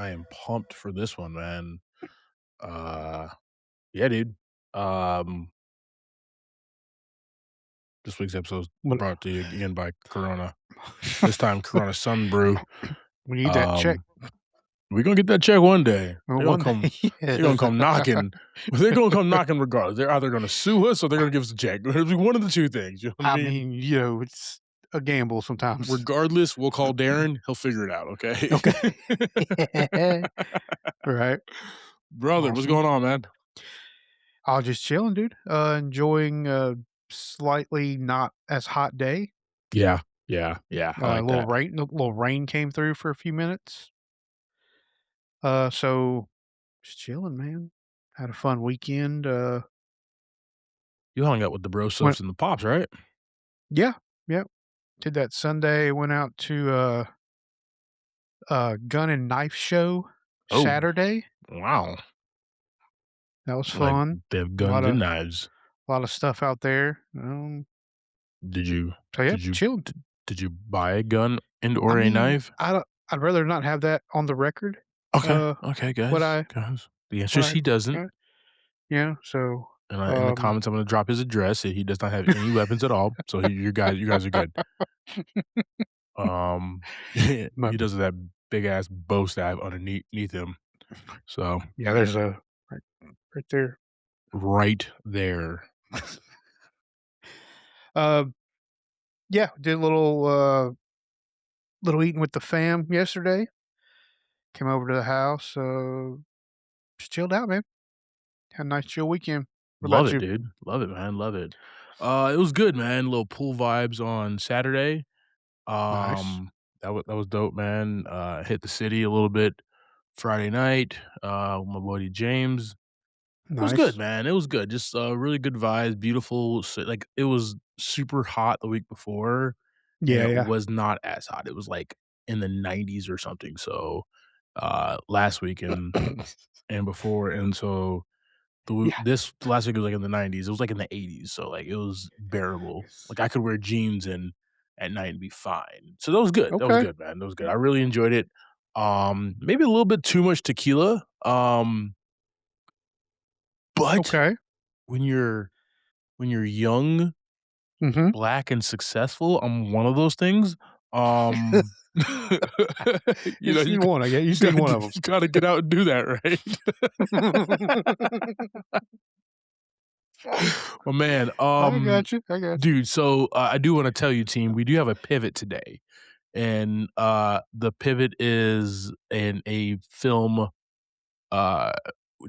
I am pumped for this one, man. Uh, yeah, dude. Um, this week's episode is When brought to you again by Corona. This time, Corona Sun Brew. we need that check. Um, we're gonna get that check one day. Well, They're gonna one come. They're gonna yeah. come knocking. They're gonna come knocking regardless. They're either gonna sue us or they're gonna give us a check. It'll be one of the two things. You know what I I mean? mean, it's a gamble sometimes. Regardless, we'll call Darren. He'll figure it out. Okay. Okay. Right. Brother, what's Awesome. going on, man? I just chilling, dude. Enjoying a slightly not as hot day. Yeah, yeah. I A like that. little rain came through for a few minutes. So just chilling, man. Had a fun weekend. You hung out with the bro Went stuffs and the pops, right? Yeah, yeah. Did that Sunday, went out to gun and knife show Oh, Saturday. wow. That was Like, fun. they have A lot guns of and knives. stuff out there. Did you So yeah, did you chilling. did you buy a gun and I or a mean, knife? I'd rather not have that on the record. Okay, Uh, okay, what guys, I guys. The answer what is I he doesn't, uh, yeah. So and in the um, comments, I'm gonna drop his address, he does not have any weapons at all, so you guys are good. Um, but he doesn't have big ass bow staff underneath him, so yeah, there's a right, right there. right there. Uh, yeah, did a little eating with the fam yesterday. Came over to the house. Just chilled out, man. Had a nice chill weekend. What Love about it, you? dude. Love it, man, love it. It was good, man, little pool vibes on Saturday. Nice, That was dope, man. Hit the city a little bit Friday night, with my buddy James. It was good, nice. man. It was good. Just, really good vibes, beautiful like, it was super hot the week before, and Yeah, it yeah. was not as hot. It was, like, in the 90s or something, so, last week and before, and so Yeah. this last week was, like, in the 90s. It was, like, in the 80s, so, like, it was bearable. Like, I could wear jeans and at night and be fine. So that was good. That was Okay, good, man. That was good. I really enjoyed it. Maybe a little bit too much tequila, but okay. when you're when you're young, Mhm. black, and successful, I'm one of those things. Um, You just need one, I guess. You just need one of you gotta get out and do that, right? 'em. Well, man, I got you, I got you. dude, so, I do wanna tell you, team, we do have a pivot today, and, the pivot is in a film, uh,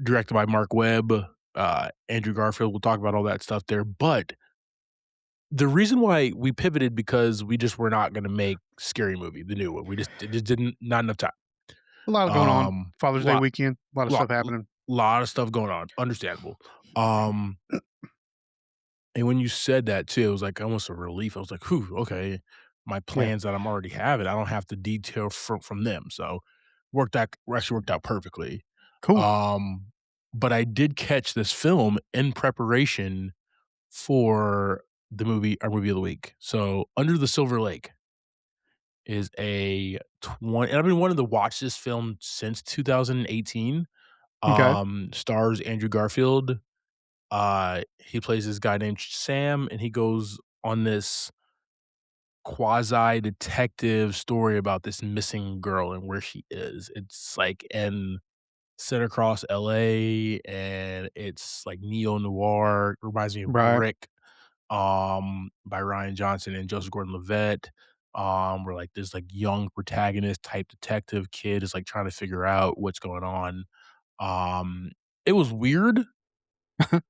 directed by Mark Webb, Andrew Garfield, we'll talk about all that stuff there, but the reason why we pivoted because we just were not gonna make Scary Movie, the new one, we just it just didn't not enough time. A lot going on. Father's Day Lot weekend, a lot of lot stuff happening. lot of stuff going on, understandable. Um And when you said that too, it was like almost a relief. I was like, "Whew, okay. My Yeah. plans that I'm already having, I don't have to detail from them." So, actually worked out perfectly. Cool. Um, but I did catch this film in preparation for our movie of the week. So, Under the Silver Lake is a 20 and I've been wanting to watch this film since 2018. Okay. Stars Andrew Garfield. He plays this guy named Sam, and he goes on this quasi detective story about this missing girl and where she is. It's like in set across LA and it's like neo noir, reminds me of Right. Brick, by Ryan Johnson and Joseph Gordon-Levitt. Where like this like young protagonist type detective kid is like trying to figure out what's going on. Um, it was weird, but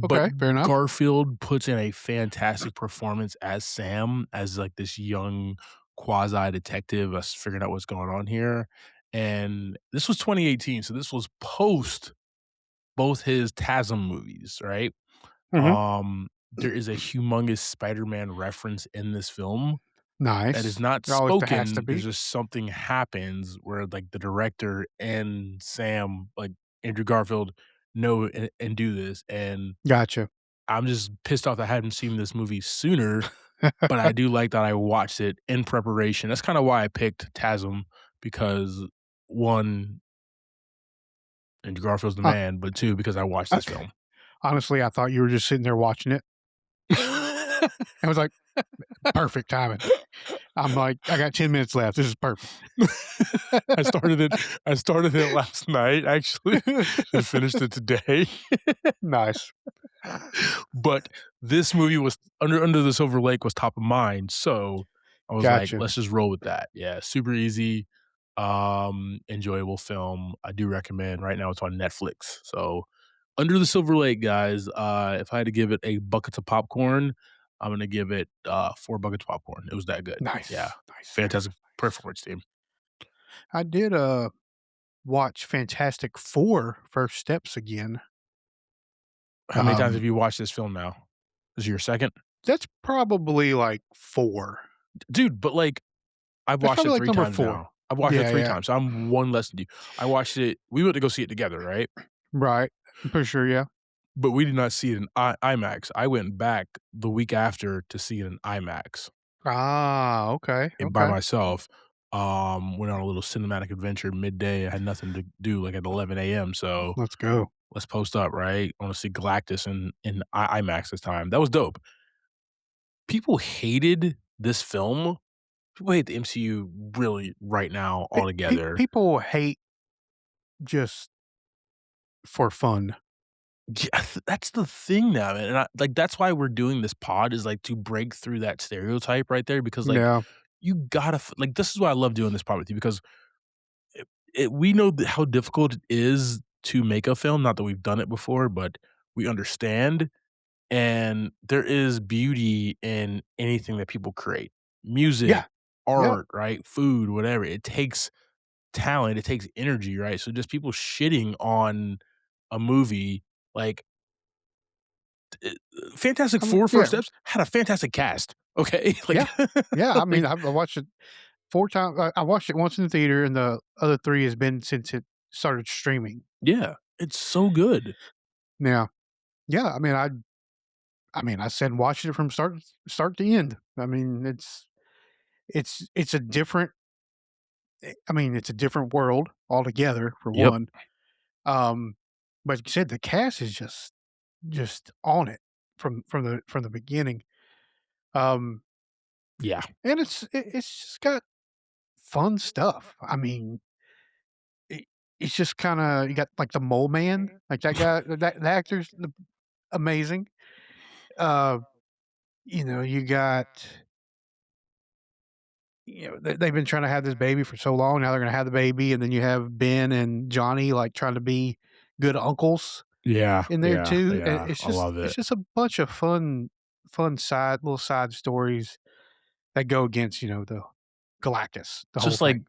Okay, fair enough. Garfield puts in a fantastic performance as Sam, as, like, this young quasi detective that's figuring out what's going on here, and this was 2018, so this was post both his TASM movies, right? Mhm. There is a humongous Spider-Man reference in this film that is Nice. not There always has to spoken, there's be. just something happens where, like, the director and Sam, like, Andrew Garfield know and do this, and Gotcha. I'm just pissed off that I hadn't seen this movie sooner, but I do like that I watched it in preparation. That's kinda why I picked TASM because, 1, Andrew Garfield's the Uh, man, but 2, because I watched I this film. honestly, I thought you were just sitting there watching it. I was like, "Perfect timing." I'm like, "I got 10 minutes left. This is perfect." I started it I started it last night, actually, and finished it today. Nice. But this movie was Under the Silver Lake was top of mind, so I was like, Gotcha. "Let's just roll with that." Yeah, super easy, enjoyable film. I do recommend. Right now, it's on Netflix. So, Under the Silver Lake, guys, if I had to give it a bucket of popcorn, I'm gonna give it, 4 buckets of popcorn. It was that good. Yeah, Nice, nice, nice, fantastic nice. performance, team. I did, watch Fantastic Four: First Steps again. How many times have Um, you watched this film now? This is your 2nd? that's probably, like, 4. Dude, but, like, I've That's watched probably, it like, 3 number times 4. now. I've watched it Yeah, 3 yeah. times, so I'm 1 less than you. I watched it we went to go see it together, right? Right. I'm pretty sure, yeah. But we did not see it in IMAX. I went back the week after to see it in IMAX, Ah, okay, and by okay. myself, went on a little cinematic adventure midday. I had nothing to do, like, at 11 AM, so Let's go. let's post up, right? I wanna see Galactus in IMAX this time. That was dope. People hated this film. People hate the MCU really right now altogether. People hate just for fun. Yeah, that's the thing now, man, and that's why we're doing this pod is, like, to break through that stereotype right there because, like, Yeah. you gotta this is why I love doing this pod with you because we know how difficult it is to make a film, not that we've done it before, but we understand, and there is beauty in anything that people create. Music, Yeah. Yep. art, right? Food, whatever. It takes talent, it takes energy, right? So just people shitting on a movie, like, Fantastic I mean, Four: yeah. First Steps had a fantastic cast, okay? Like Yeah. Yeah, I mean, like I watched it 4 times. I watched it once in the theater, and the other 3 has been since it started streaming. yeah, it's so good. Yeah. Yeah, I mean, I said watch it from start to end. I mean, it's a different I mean, it's a different world altogether, for Yep. one. Um, but you said the cast is just on it from the beginning. Um, Yeah. and it's just got fun stuff. I mean, it it's just kinda you got, like, the mole man, like, that guy that the actor's the amazing. Uh, you got they've been trying to have this baby for so long, now they're gonna have the baby, and then you have Ben and Johnny, like, trying to be good uncles Yeah, in there yeah, too, and yeah, it's I just love it's it. just a bunch of fun side stories that go against, the Galactus, the whole Just like thing.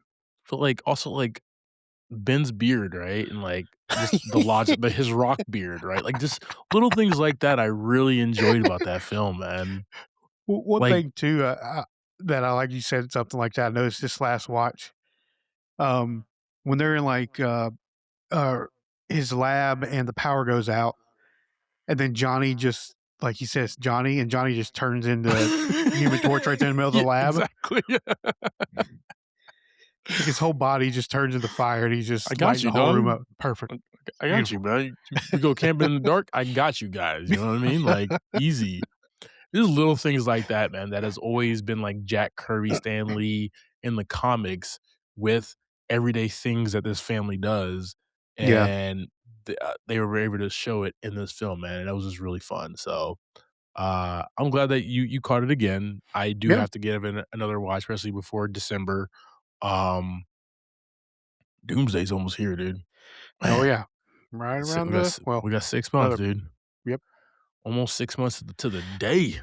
but, like, also, like, Ben's beard, right? And, like, just the logic but his rock beard, right? Like, just little things like that I really enjoyed about that film, man. One Like thing too, that I like you said something like that, I noticed this last watch, um, when they're in, like, uh, his lab and the power goes out, and then Johnny just like he says, "Johnny," and Johnny just turns into Human Torch right there in the middle of the Yeah, lab. exactly. Like, his whole body just turns into fire, and he's I just got lighting you, the whole room dog. up. Perfect. I got you, Beautiful. man. We go camping in the dark, I got you guys, you know what I mean? Like, easy. There's little things like that, man, that has always been like Jack Kirby, Stan Lee in the comics with everyday things that this family does, Yeah. and they were able to show it in this film, man, and that was just really fun, so, I'm glad that you caught it again. I do Yeah. have to give it another watch, especially before December. Um, Doomsday's almost here, dude. Oh, Man, yeah. Right around the well, we got 6 months, another dude. yep. Almost 6 months to the day.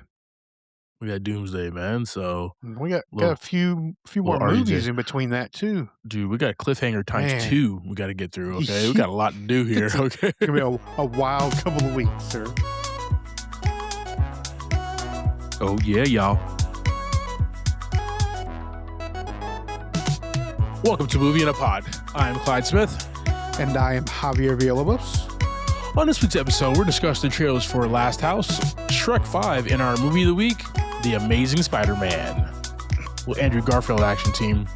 We got Doomsday, man, so We got a little few more little RDJ. movies in between that too. Dude, we got cliffhanger times Man. 2 we gotta get through, okay? We It's got a lot to do here, okay? gonna be a wild couple of weeks, sir. Oh, yeah, y'all. Welcome to Movie in a Pod. I'm Clyde Smith. And I am Javier Villalobos. On this week's episode, we're discussing the trailers for Last House, Shrek 5, and our movie of the week, The Amazing Spider-Man. Well, Andrew Garfield action team.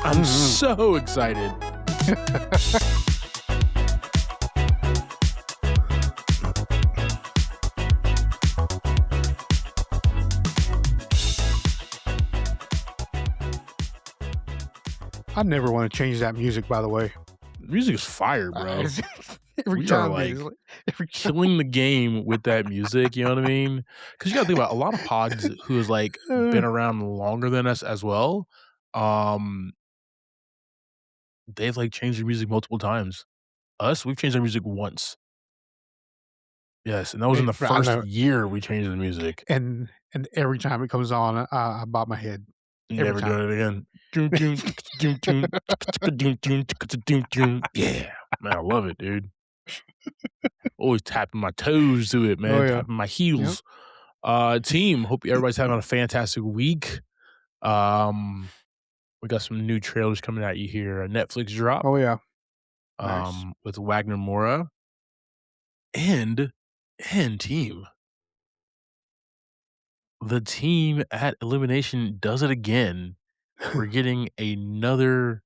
I'm so excited. I never wanna change that music, by the way. Music is fire, I bro. every We are, time, dude, it's like, like every time. killing the game with that music, you know what I mean? Because you gotta think about a lot of pods who has, like, Uh, been around longer than us as well, um, they've, like, changed their music multiple times. Us, we've changed our music once. Yes, and that was in the I first know, year we changed the music. and every time it comes on, I bob my head. Every Never time. doing it again. Yeah. Man, I love it, dude. Always tapping my toes to it, Oh, man, yeah. tapping my Yep. heels. Team, hope everybody's having a fantastic week. Um, we got some new trailers coming at you here. A Netflix drop, Oh, yeah. Nice. with Wagner Moura and team. The team at Elimination does it again. We're getting another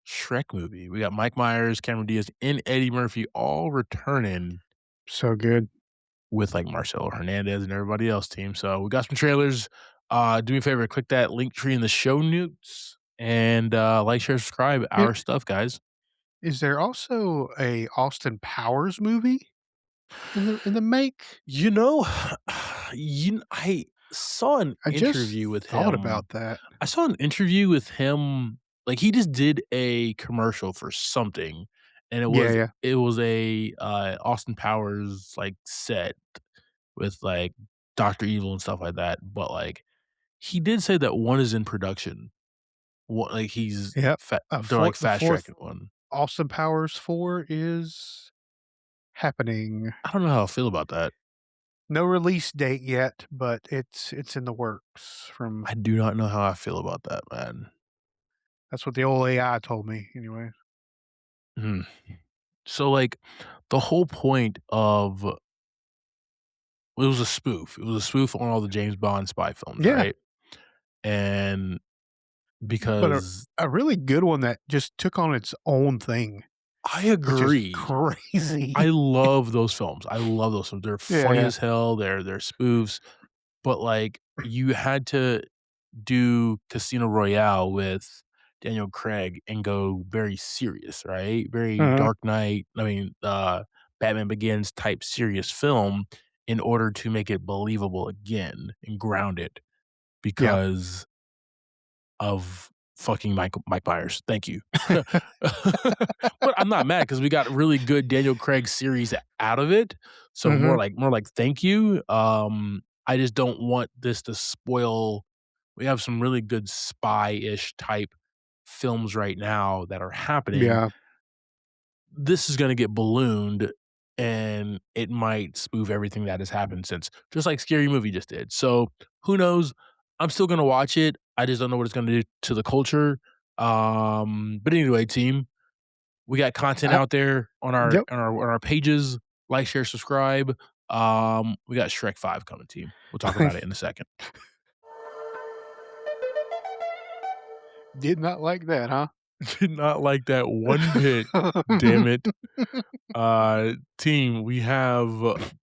Shrek movie. We got Mike Myers, Cameron Diaz, and Eddie Murphy all returning So good. with, like, Marcelo Hernandez and everybody else, team. So we got some trailers. Do me a favor, click that link tree in the show notes and, like, share, subscribe I our stuff, guys. Is there also a Austin Powers movie in the make? You know, I saw an I just interview with thought him. about that. I saw an interview with him, like, he just did a commercial for something, and Yeah, yeah. it was a, Austin Powers, like, set with, like, Doctor Evil and stuff like that, but, like, he did say that one is in production. One like, Yep. they're, like, The fast 4th tracking one. Austin Powers 4 is happening. I don't know how I feel about that. No release date yet, but it's in the works from I do not know how I feel about that, man. that's what the old AI told me anyway. Mhm. So, like, the whole point of it was a spoof. It was a spoof on all the James Bond spy films, Yeah, right? And but because a really good one that just took on its own thing, I which is agree. I crazy. love those films. I love those films. They're Yeah, funny yeah. as hell. They're spoofs, but, like, you had to do Casino Royale with Daniel Craig and go very serious, right? Very Uh-huh. Dark Knight, Batman Begins type serious film in order to make it believable again and ground it Yeah. because of fucking Mike Myers. Thank you. But I'm not mad because we got really good Daniel Craig series out of it. So Mhm. more like thank you. I just don't want this to spoil. We have some really good spy-ish type films right now that are happening. Yeah. This is gonna get ballooned, and it might spoof everything that has happened since, just like Scary Movie just did. So, who knows? I'm still gonna watch it. I just don't know what it's gonna do to the culture. But anyway, team, we got content I out there on Yep. on our pages. Like, share, subscribe. We got Shrek 5 coming, team. We'll talk I about it in a second. did not like that, huh? Did not like that one bit. Damn it. Team, we have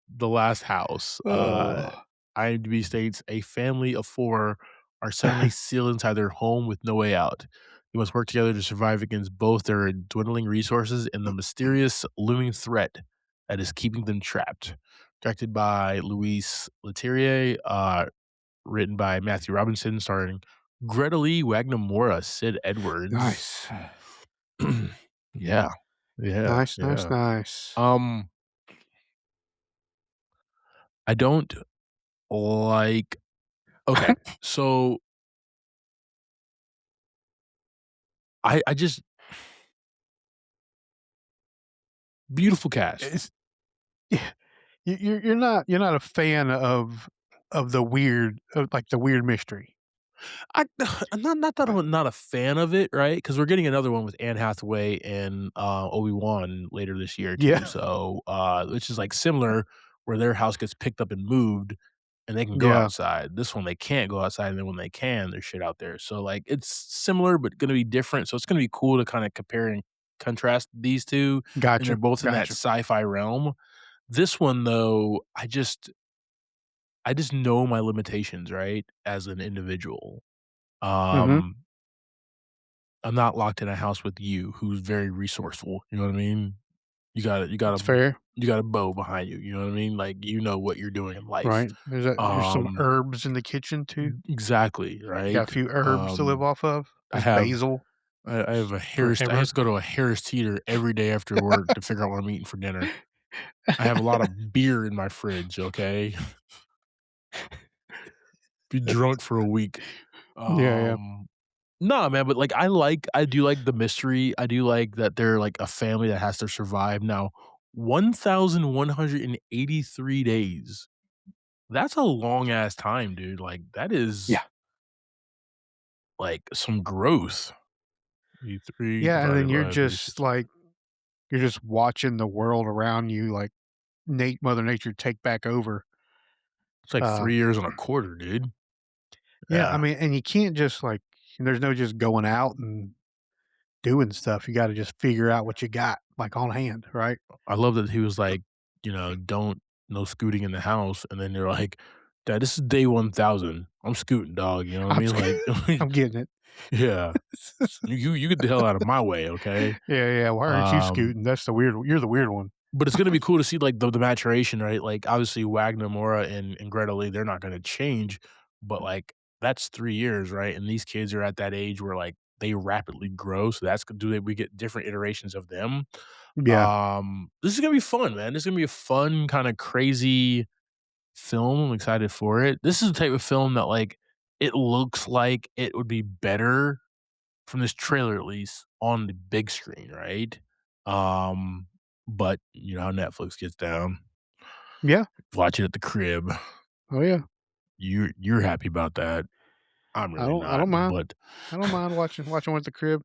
The Last House. Oh. IMDb states a family of four are suddenly sealed inside their home with no way out. They must work together to survive against both their dwindling resources and the mysterious looming threat that is keeping them trapped. Directed by Luis Leterrier, written by Matthew Robinson, starring Greta Lee, Wagner Moura, Sid Edwards. Nice. Yeah. Yeah. Nice, nice, Yeah. nice. Um, I don't like okay, so I just beautiful cast. It's Yeah, you're not a fan of the weird of, like, the weird mystery. I not that I'm not a fan of it, right? Because 'Cause we're getting another one with Anne Hathaway and, Obi-Wan later this year too, Yeah. so, which is, like, similar where their house gets picked up and moved, and they can go Yeah. outside. This one, they can't go outside, and then when they can, there's shit out there. So, like, it's similar, but gonna be different, so it's gonna be cool to kinda compare and contrast these 2, and they're Gotcha, both in that gotcha. sci-fi realm. This one, though, I just know my limitations, right, as an individual. Mhm. Um, I'm not locked in a house with you who's very resourceful, you know what I mean? You got you got That's a fair, you got a bow behind you, you know what I mean? Like, you know what you're doing in life. right? There's some Um, herbs in the kitchen too. exactly, You got right? a few herbs to live off of. I There's have basil I have a I forever. just go to a Harris Teeter every day after work to figure out what I'm eating for dinner. I have a lot of beer in my fridge, okay? Be drunk for a week. Yeah, yeah. Um, nah, man, but, like, I do like the mystery. I do like that they're, like, a family that has to survive. Now, 1,183 days. That's a long ass time, dude. Like, that is, Yeah. like, some growth. 83 Yeah, and then divided by 36. you're just watching the world around you, like, Mother Nature take back over. It's like Uh, 3 years and a quarter, dude. yeah, I Yeah. mean, and you can't just, like there's no just going out and doing stuff. You gotta just figure out what you got, like, on hand, right? I love that he was like, "Don't no scooting in the house," and then you're like, "Dad, this is day 1,000. I'm scooting, dog," you know what I I'm mean? Like, I'm getting it. yeah. You get the hell out of my way, okay? Yeah, yeah, why aren't you Um, scooting? That's the weird you're the weird one. but it's gonna be cool to see, like, the maturation, right? Like, obviously, Wagner Moura and Greta Lee, they're not gonna change, but, like, that's 3 years, right? And these kids are at that age where, like, they rapidly grow, so that's do they we get different iterations of them. Yeah. This is gonna be fun, man. This is gonna be a fun, kinda crazy film. I'm excited for it. This is the type of film that, like, it looks like it would be better from this trailer at least on the big screen, right? Um, but you know how Netflix gets down. Yeah. Watch it at the crib. Oh, yeah. You're happy about that. I'm really I not, don't mind. but I don't mind watching with the crib.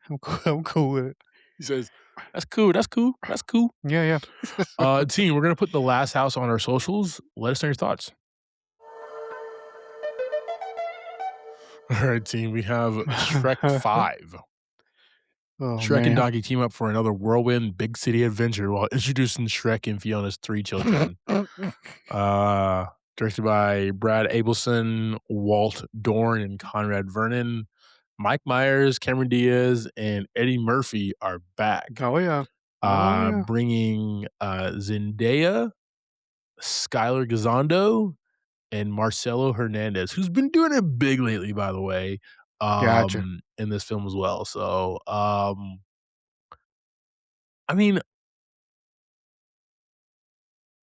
I'm cool with it. he says, "That's cool, that's cool, that's cool." Yeah, yeah. Team, we're gonna put The Last House on our socials. Let us know your thoughts. All right, team, we have Shrek 5. Oh, Shrek and man. Donkey team up for another whirlwind big city adventure while introducing Shrek and Fiona's 3 children. Uh, Directed by Brad Abelson, Walt Dorn, and Conrad Vernon. Mike Myers, Cameron Diaz, and Eddie Murphy are back, Oh, yeah. Oh, yeah. bringing Zendaya, Skylar Gisondo, and Marcelo Hernandez, who's been doing it big lately, by the way, Gotcha. in this film as well. So, I mean,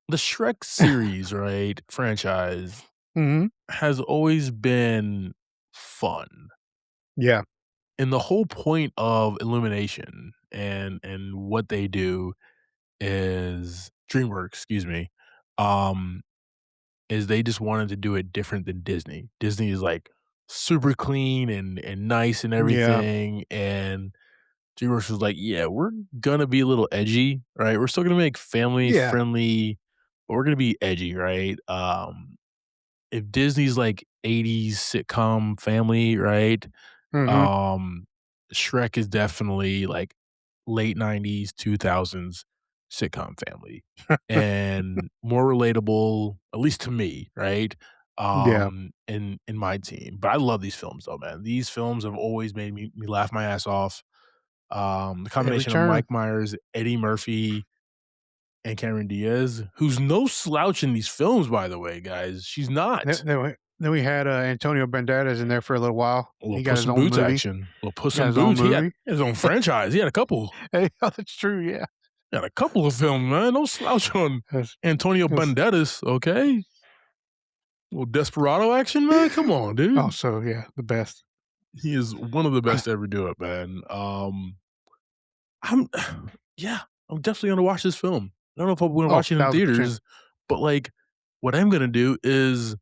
the Shrek series, right, franchise Mhm. has always been fun. Yeah. And the whole point of Illumination and what they do is DreamWorks, excuse me, um, is they just wanted to do it different than Disney. Disney is, like, super clean and nice and Yeah. everything, and DreamWorks was like, "Yeah, we're gonna be a little edgy, right? We're still gonna make family Yeah. friendly, but we're gonna be edgy, right?" If Disney's, like, 80s sitcom family, right? Mhm. Um, Shrek is definitely, like, late '90s, 2000s sitcom family, and more relatable, at least to me, right? Yeah. In my team. But I love these films though, man. These films have always made me laugh my ass off. The Every combination of turn. Mike Myers, Eddie Murphy, and Cameron Diaz, who's no slouch in these films, by the way, guys. She's not. Then we had, Antonio Banderas in there for a little while. A little He got Puss his in own Boots movie. action. A little Puss He got in his own Boots. He had movie. his own franchise. He had a couple. Hey, oh, that's true, yeah. He had a couple of films, man. No slouch on That's Antonio that's Banderas, okay? Little desperado action, man. Come on, dude. also, yeah, the best. He is one of the best to ever do it, man. I'm yeah, I'm definitely gonna watch this film. I don't know if I'm gonna Oh, watch it in 1000%. theaters, but, like, what I'm gonna do is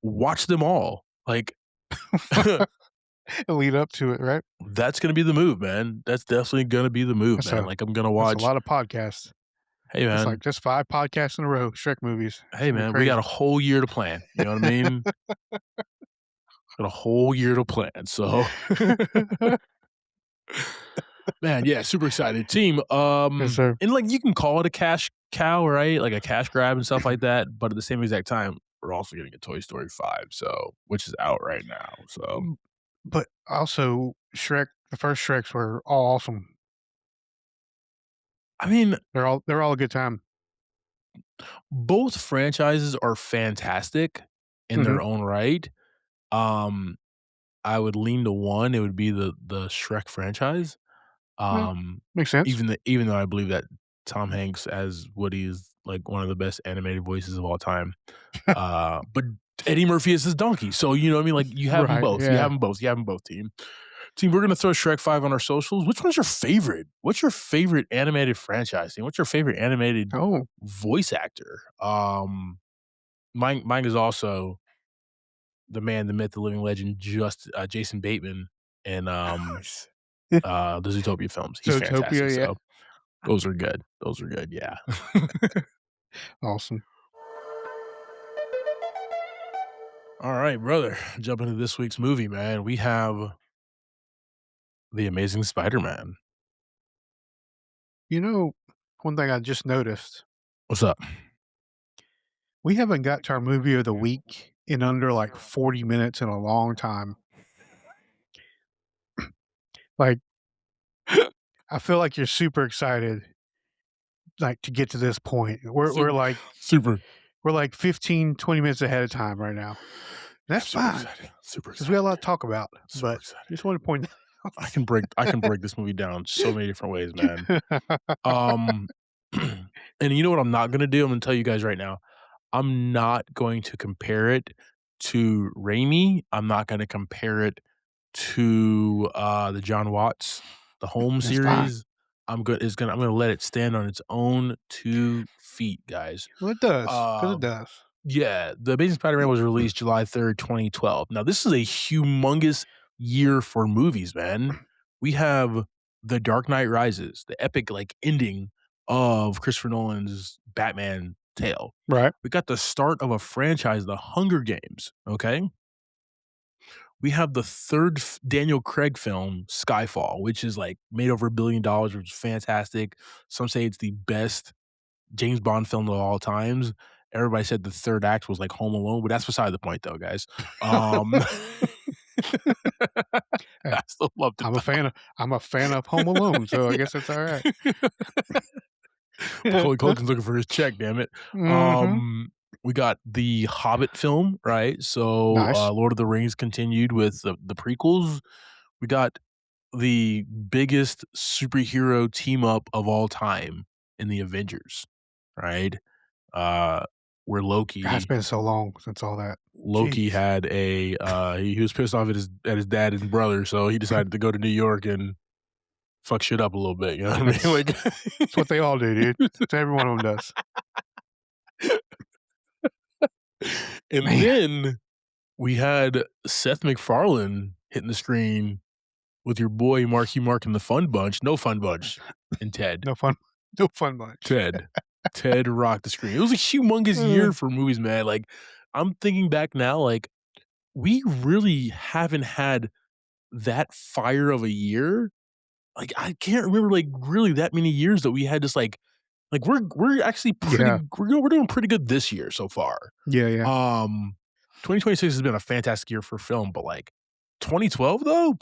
watch them all. Like, Lead up to it, right? that's gonna be the move, man. That's definitely gonna be the move, That's man. a Like, I'm gonna that's a watch, lot of podcasts. "Hey, That's man. like just 5 podcasts in a row, Shrek movies. It's Hey, gonna be man, we got a crazy. whole year to plan." You know what I mean? Got a whole year to plan, so man, yeah, super excited. Team, Yes, sir. and, like, you can call it a cash cow, right? Like a cash grab and stuff like that, but at the same exact time, we're also getting a Toy Story 5, so which is out right now, so but also Shrek the first Shreks were all awesome. I mean, They're all a good time. both franchises are fantastic in their Mhm. own right. Um, I would lean to one, it would be the Shrek franchise. Yeah, Um, makes sense. even though I believe that Tom Hanks as Woody is, like, one of the best animated voices of all time. But Eddie Murphy is his donkey, so, you know what I mean? Like, you have them Right, both, you yeah. have them both, you have them both, team. Team, we're gonna throw Shrek 5 on our socials. Which one's your favorite? What's your favorite animated franchise? And what's your favorite animated Oh, voice actor? Mine is also the man, the myth, the living legend, just Jason Bateman in nice. the Zootopia films. He's Zootopia, fantastic. yeah. So those are good. Those are good. Yeah. Awesome. All right, brother. Jump into this week's movie, man. We have The Amazing Spider-Man. You know, one thing I just noticed, What's up? we haven't got to our movie of the week in under, like, 40 minutes in a long time. Like, I feel like you're super excited, like, to get to this point. We're Super, like super, we're like 15, 20 minutes ahead of time right now. That's super fine excited. Super because we got a excited, lot dude. to talk about, Super but excited. just want to point I can break this movie down so many different ways, man. that out. Um, and you know what I'm not gonna do? I'm gonna tell you guys right now. I'm not going to compare it to Raimi. I'm not gonna compare it to, the John Watts, the Home That's fine. series. I'm gonna let it stand on its own 2 feet, guys. Well, it does because it Um, does. yeah, The Amazing Spider-Man was released July 3rd, 2012. Now, this is a humongous year for movies, man. We have The Dark Knight Rises, the epic, like, ending of Christopher Nolan's Batman tale. Right. We got the start of a franchise, The Hunger Games, okay? We have the 3rd f Daniel Craig film, Skyfall, which is, like, made over $1 billion, which is fantastic. Some say it's the best James Bond film of all times. Everybody said the 3rd act was like Home Alone, but that's beside the point though, guys. Um, Hey, I still loved it I'm a fan of Home Alone, so I guess that's all right. though. Macaulay Culkin's looking for his check, damn it. Mhm. Um, we got the Hobbit film, right? So, Nice. Lord of the Rings continued with the prequels. We got the biggest superhero team up of all time in the Avengers, right? Uh, where God, it's Loki been so long since all that. Loki Jeez. had he was pissed off at his dad and brother, so he decided to go to New York and fuck shit up a little bit, you know what I mean? That's Like it's what they all do, dude. That's what every one of them does. and Man, then we had Seth MacFarlane hitting the screen with your boy Marky Mark and the Fun Bunch, no Fun Bunch, and Ted. no fun no fun much. Ted. Ted rocked the screen. It was a humongous year Uh, for movies, man. Like, I'm thinking back now, like, we really haven't had that fire of a year. Like, I can't remember, like, really that many years that we had just, we're actually yeah. we're doing pretty good this year so far. Yeah, yeah. Um, 2026 has been a fantastic year for film, but, like, 2012 though?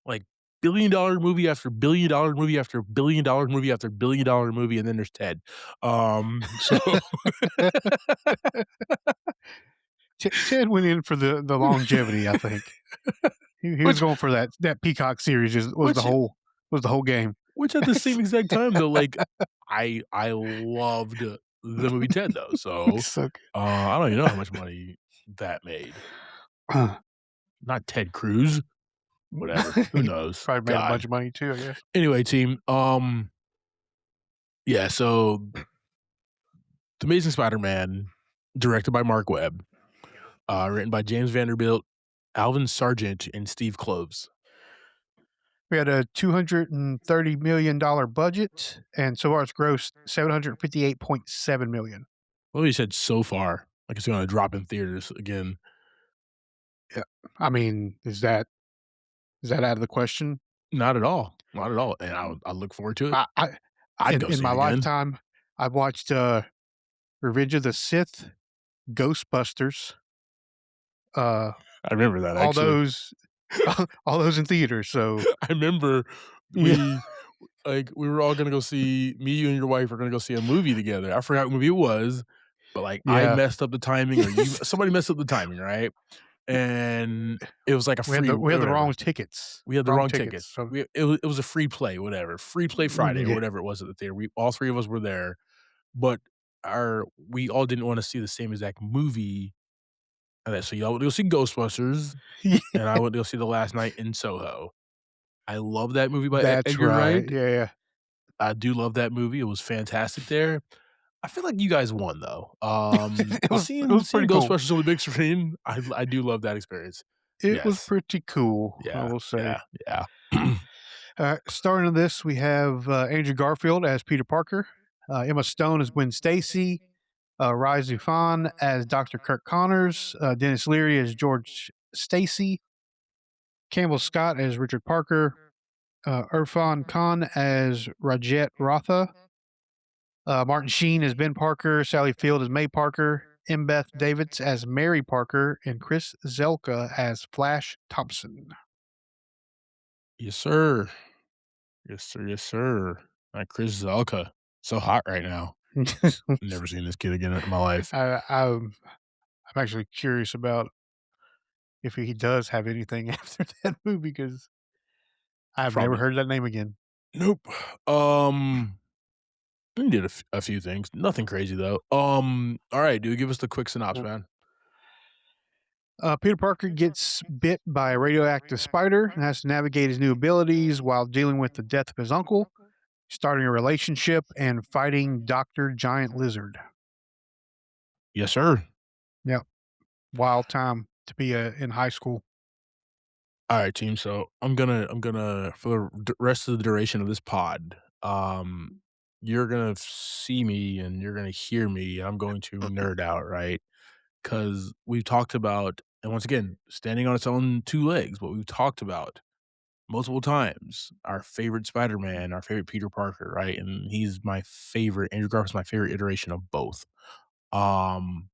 Like, billion-dollar movie after billion-dollar movie after billion-dollar movie after billion-dollar movie, and then there's Ted. So Ted went in for the longevity, I think. He was which going for that Peacock series is which was the whole game. which at the same exact time though, like, I loved the movie Ted though, It's so, so good. I don't even know how much money that made. Uh, Not Ted Cruz, whatever, who knows? Probably made a bunch God. of money too, I guess. Anyway, team, yeah, so The Amazing Spider-Man, directed by Mark Webb, written by James Vanderbilt, Alvin Sargent, and Steve Kloves. We had a $230 million budget, and so far it's grossed 758.7 million. Well, you said so far, like it's gonna drop in theaters again. Yeah. I mean, is that out of the question? Not at all, not at all, and I look forward to it. I I'd go in see my it again. lifetime, I've watched, Revenge of the Sith, Ghostbusters, I remember that all actually. those all those in theaters, so I remember yeah. we were all gonna go see me, you, and your wife were gonna go see a movie together. I forgot what movie it was, but, like, I Yeah. messed up the timing or you somebody messed up the timing, right? And it was like a free We had the wrong whatever. tickets. We had the Wrong wrong ticket. tickets, so It was a free play, whatever, free play Friday or yeah. whatever it was at the theater. We all 3 of us were there, but we all didn't wanna see the same exact movie. So y'all went to go see Ghostbusters, and I went to go see The Last Night in Soho. I love that movie by That's Edgar right, Wright. yeah, yeah. I do love that movie. It was fantastic there. I feel like you guys won though. It was Seeing pretty cool. Ghostbusters on the big screen, I do love that experience. It was Yes. pretty cool, I Yeah, will say. yeah, yeah. Starting this, we have, Andrew Garfield as Peter Parker, Emma Stone as Gwen Stacy, Rai Zufan as Dr. Kirk Connors, Dennis Leary as George Stacy, Campbell Scott as Richard Parker, Irfan Khan as Rajet Ratha, Martin Sheen as Ben Parker, Sally Field as May Parker, M. Beth Davids as Mary Parker, and Chris Zelka as Flash Thompson. Yes, sir. Yes, sir, yes, sir. Chris Zelka. So hot right now. Never seen this kid again in my life. I'm actually curious about if he does have anything after that movie because I've never Probably heard that name again. nope. He did a few things. Nothing crazy though. Alright, dude, give us the quick synopsis, man. Peter Parker gets bit by a radioactive spider and has to navigate his new abilities while dealing with the death of his uncle, starting a relationship, and fighting Dr. Giant Lizard. Yes, sir. Yep. Wild time to be in high school. Alright, team, so I'm gonna for the rest of the duration of this pod, you're gonna see me and you're gonna hear me, I'm going to nerd out, right? Because we've talked about and once again, standing on its own 2 legs, but we've talked about multiple times our favorite Spider-Man, our favorite Peter Parker, right? And he's my favorite Andrew Garfield's my favorite iteration of both. Um,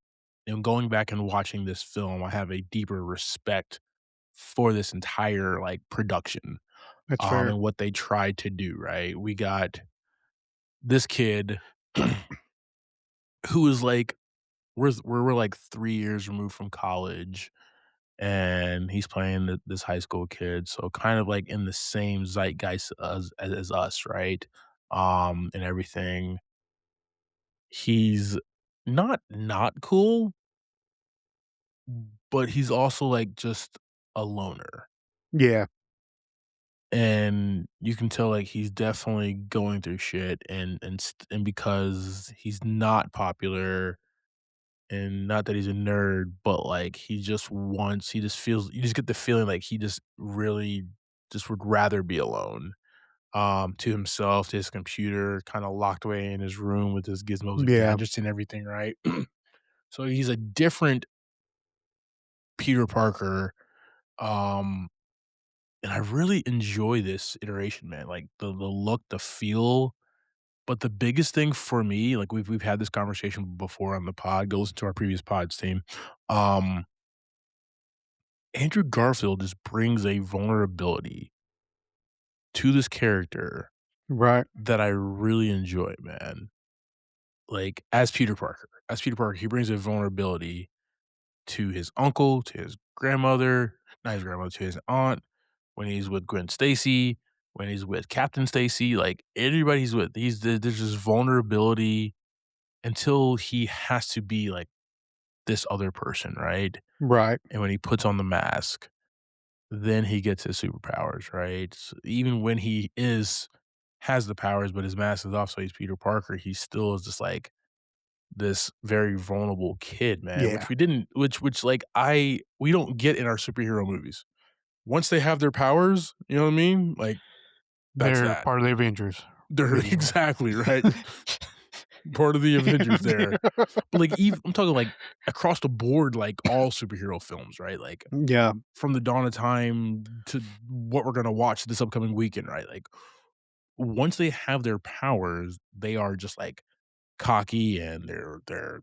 and going back and watching this film, I have a deeper respect for this entire, like, production, That's fair. and what they tried to do, right? We got this kid who is, like we're, like, 3 years removed from college, and he's playing this high school kid, so kind of, like, in the same zeitgeist as us, right? And everything. He's not cool, but he's also, like, just a loner. Yeah. And you can tell, like, he's definitely going through shit and because he's not popular and not that he's a nerd, but, like, he just feels you just get the feeling like he just really just would rather be alone, to himself, to his computer, kinda locked away in his room with his gizmos and Yeah. gadgets and everything, right? So he's a different Peter Parker, um and I really enjoy this iteration, man, like, the look, the feel, but the biggest thing for me, like, we've had this conversation before on the pod, go listen to our previous pods, team. Um, Andrew Garfield just brings a vulnerability to this character Right. that I really enjoy, man. Like, as Peter Parker, he brings a vulnerability to his uncle, to his grandmother, not his grandmother, to his aunt, when he's with Gwen Stacy, when he's with Captain Stacy, like, everybody he's with, there's this vulnerability until he has to be, like, this other person, right? Right. And when he puts on the mask, then he gets his superpowers, right? Even when he has the powers, but his mask is off, so he's Peter Parker, he still is just, like, this very vulnerable kid, man, Yeah. which we didn't which, like, we don't get in our superhero movies. Once they have their powers, you know what I mean? Like, that's They're that. part of the Avengers, They're basically. exactly, right? Part of the Avengers there. But, like, I'm talking, like, across the board, like, all superhero films, right? Like, Yeah. from the dawn of time to what we're gonna watch this upcoming weekend, right? Like, once they have their powers, they are just, like cocky and they're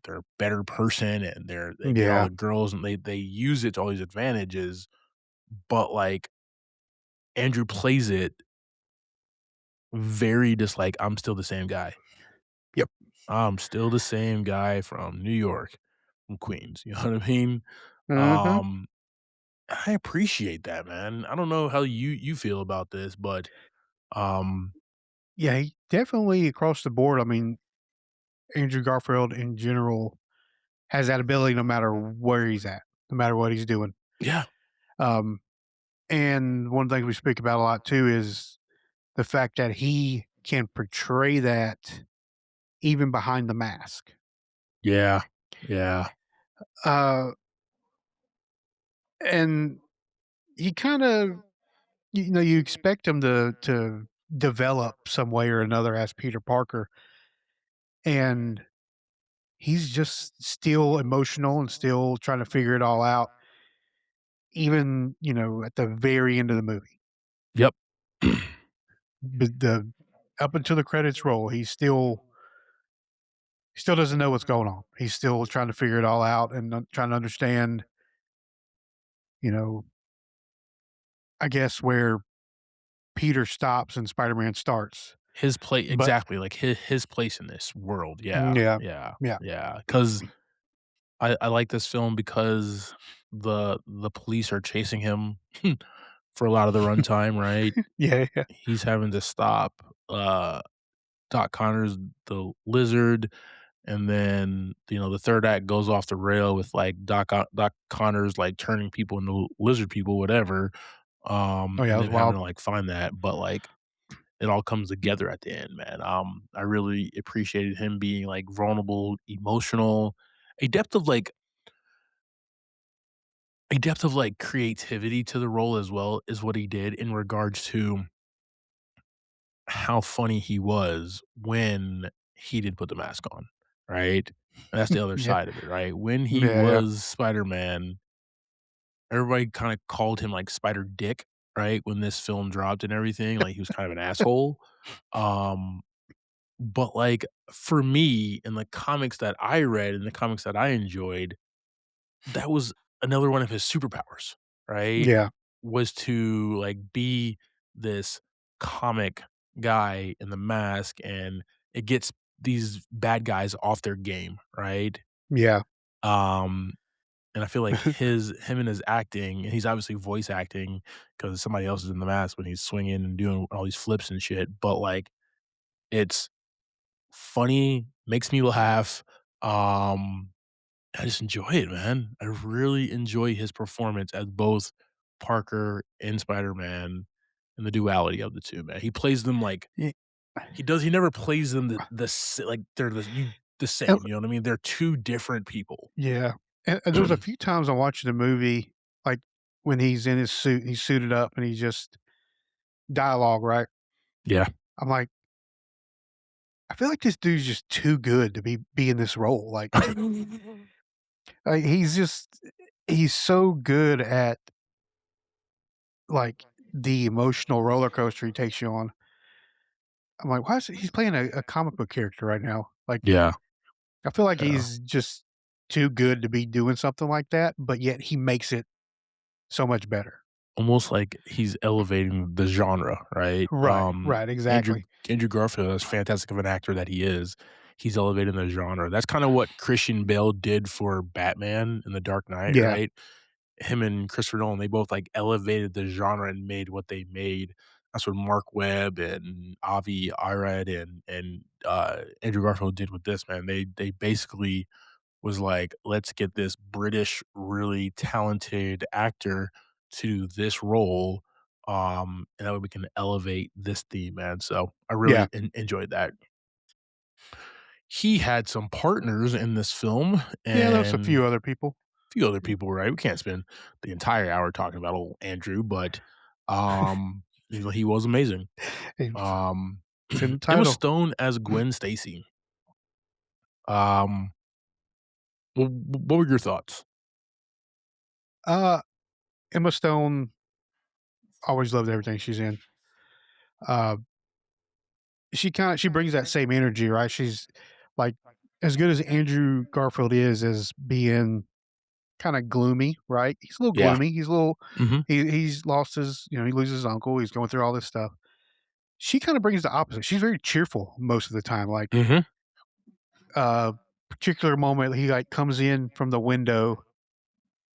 a better person and they get all Yeah. the girls and they use it to all these advantages, but, like, Andrew plays it very just like, "I'm still the same guy. Yep. I'm still the same guy from New York, from Queens," you know what I mean? Mhm. Um, I appreciate that, man. I don't know how you feel about this, but, um Yeah, he definitely across the board, I mean, Andrew Garfield in general has that ability no matter where he's at, no matter what he's doing. yeah, Um, and one thing we speak about a lot too is the fact that he can portray that even behind the mask. yeah, yeah. Uh, and he kinda you know, you expect him to develop some way or another as Peter Parker, and he's just still emotional and still trying to figure it all out, even, you know, at the very end of the movie. Yep. But the up until the credits roll, he still doesn't know what's going on. He's still trying to figure it all out and trying to understand, you know, I guess where Peter stops and Spider-Man starts. His play But exactly, like, his place in this world, yeah, yeah, yeah, yeah, yeah. Because I like this film because the police are chasing him for a lot of the runtime, right? yeah, yeah. He's having to stop, Doc Connors the lizard, and then, the 3rd act goes off the rail with, like, Doc Connors, like, turning people into lizard people, whatever, Oh yeah, it and was them having wild. to, like, find that, but, like, it all comes together at the end, man. I really appreciated him being, like, vulnerable, emotional, a depth of, like creativity to the role as well is what he did in regards to how funny he was when he did put the mask on, right? And that's the other Yeah, side of it, right? When he yeah, yeah, was Spider-Man, everybody kinda called him, like, Spider Dick, right? When this film dropped and everything, like, he was kind of an asshole. Um, but, like, for me, in the comics that I read and the comics that I enjoyed, that was another one of his superpowers, right? yeah, Was to, like, be this comic guy in the mask, and it gets these bad guys off their game, right? yeah, Um, and I feel like him and his acting and he's obviously voice acting because somebody else is in the mask when he's swinging and doing all these flips and shit, but, like, it's funny, makes me laugh, um I just enjoy it, man. I really enjoy his performance as both Parker and Spider-Man and the duality of the 2, man. He plays them like yeah. he never plays them like they're the And same, you know what I mean? They're 2 different people. yeah, and there's a few times I'm watching the movie, like, when he's in his suit, he's suited up and he's just dialogue, right? Yeah. I'm like, I feel like this dude's just too good to be in this role, he's just he's so good at, like, the emotional roller coaster he takes you on. I'm like, "Why is he's playing a comic book character right now?" Like, Yeah, I feel like yeah. he's just too good to be doing something like that, but yet he makes it so much better. Almost like he's elevating the genre, right? Right, right, Andrew exactly. Andrew Garfield, as fantastic of an actor that he is, he's elevating the genre. That's kinda what Christian Bale did for Batman in The Dark Knight, Yeah, right? Him and Christopher Nolan, they both, like, elevated the genre and made what they made. That's what Mark Webb and Avi Arad and Andrew Garfield did with this, man. They basically was like, "Let's get this British, really talented actor to this role, and that way we can elevate this theme," man, so I yeah. really enjoyed that. He had some partners in this film Yeah, there's a and few other people. few other people, right? We can't spend the entire hour talking about old Andrew, but, he was amazing. It's Um, it's in the Emma title. Stone as Gwen Stacy. Um, what were your thoughts? Uh, Emma Stone, always loved everything she's in. Uh, she brings that same energy, right? Like, as good as Andrew Garfield is as being kinda gloomy, right? He's a little Yeah. gloomy, he's a little Mhm. he's lost his he loses his uncle, he's going through all this stuff. She kinda brings the opposite. She's very cheerful most of the time, like, Mhm. uh, particular moment, he, like, comes in from the window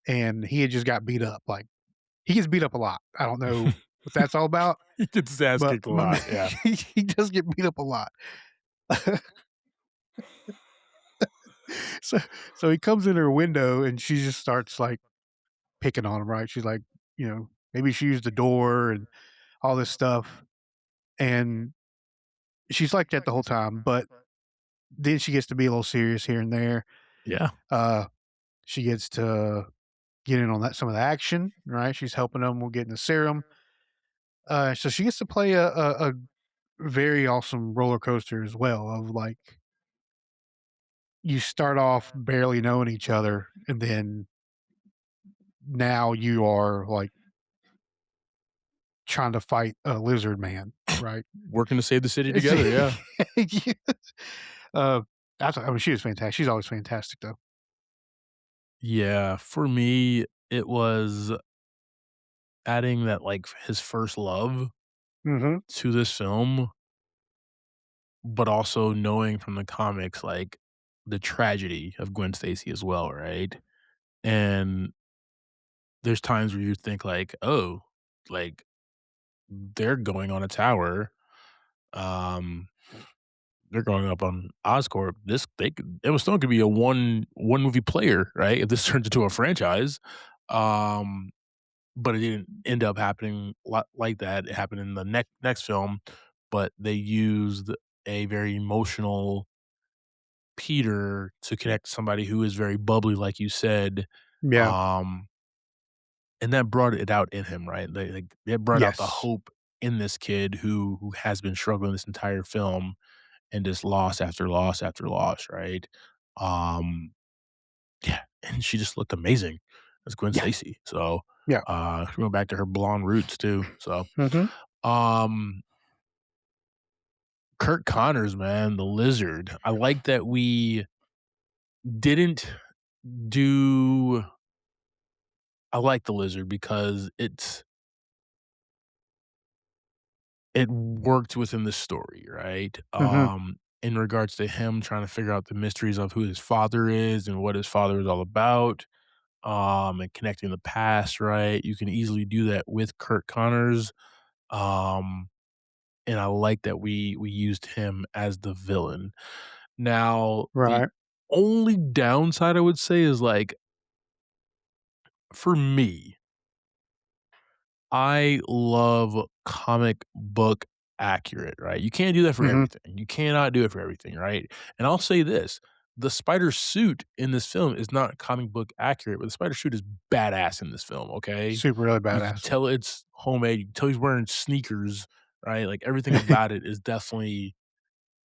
and he had just got beat up, like, he gets beat up a lot. I don't know what that's all about, He gets his ass but kicked a lot, yeah. he does get beat up a lot. So so he comes in her window and she just starts, like, picking on him, right? She's like, maybe she used the door and all this stuff, and she's like that the whole time, but then she gets to be a little serious here and there. Yeah. Uh, she gets to get in on that some of the action, right? She's helping them with getting the serum. So she gets to play a very awesome roller coaster as well of, like, you start off barely knowing each other, and then now you are, like, trying to fight a lizard man, right? Working to save the city together, yeah. Yeah. Uh, I mean, she was fantastic. She's always fantastic, though. Yeah, for me, it was adding that, like, his first love Mhm. to this film, but also knowing from the comics, like, the tragedy of Gwen Stacy as well, right? And there's times where you think like, "Oh, like, they're going on a tower, um, they're going up on Oscorp. This they could Emma Stone could be a one movie player, right? If this turns into a franchise." Um, but it didn't end up happening like that. It happened in the next film, but they used a very emotional Peter to connect to somebody who is very bubbly, like you said, Yeah. um, and that brought it out in him, right? It brought out the Yes. hope in this kid who has been struggling this entire film and just loss after loss after loss, right? Um, yeah, and she just looked amazing as Gwen Yeah. Stacy. So, Yeah. she went back to her blonde roots too. So, Mhm. um, Kurt Connors, man, the lizard. I like that we didn't do I like the lizard because it worked within the story, right? Mhm. In regards to him trying to figure out the mysteries of who his father is and what his father is all about, and connecting the past, right? You can easily do that with Kurt Connors. Um, and I like that we used him as the villain. Now, the Right. only downside I would say is like for me, I love comic book accurate, right? You can't do that for Mhm. everything. You cannot do it for everything, right? And I'll say this, the spider suit in this film is not comic book accurate, but the spider suit is badass in this film, okay? Super really You can badass. tell it's homemade, you can tell he's wearing sneakers, right? Like, everything about it is definitely,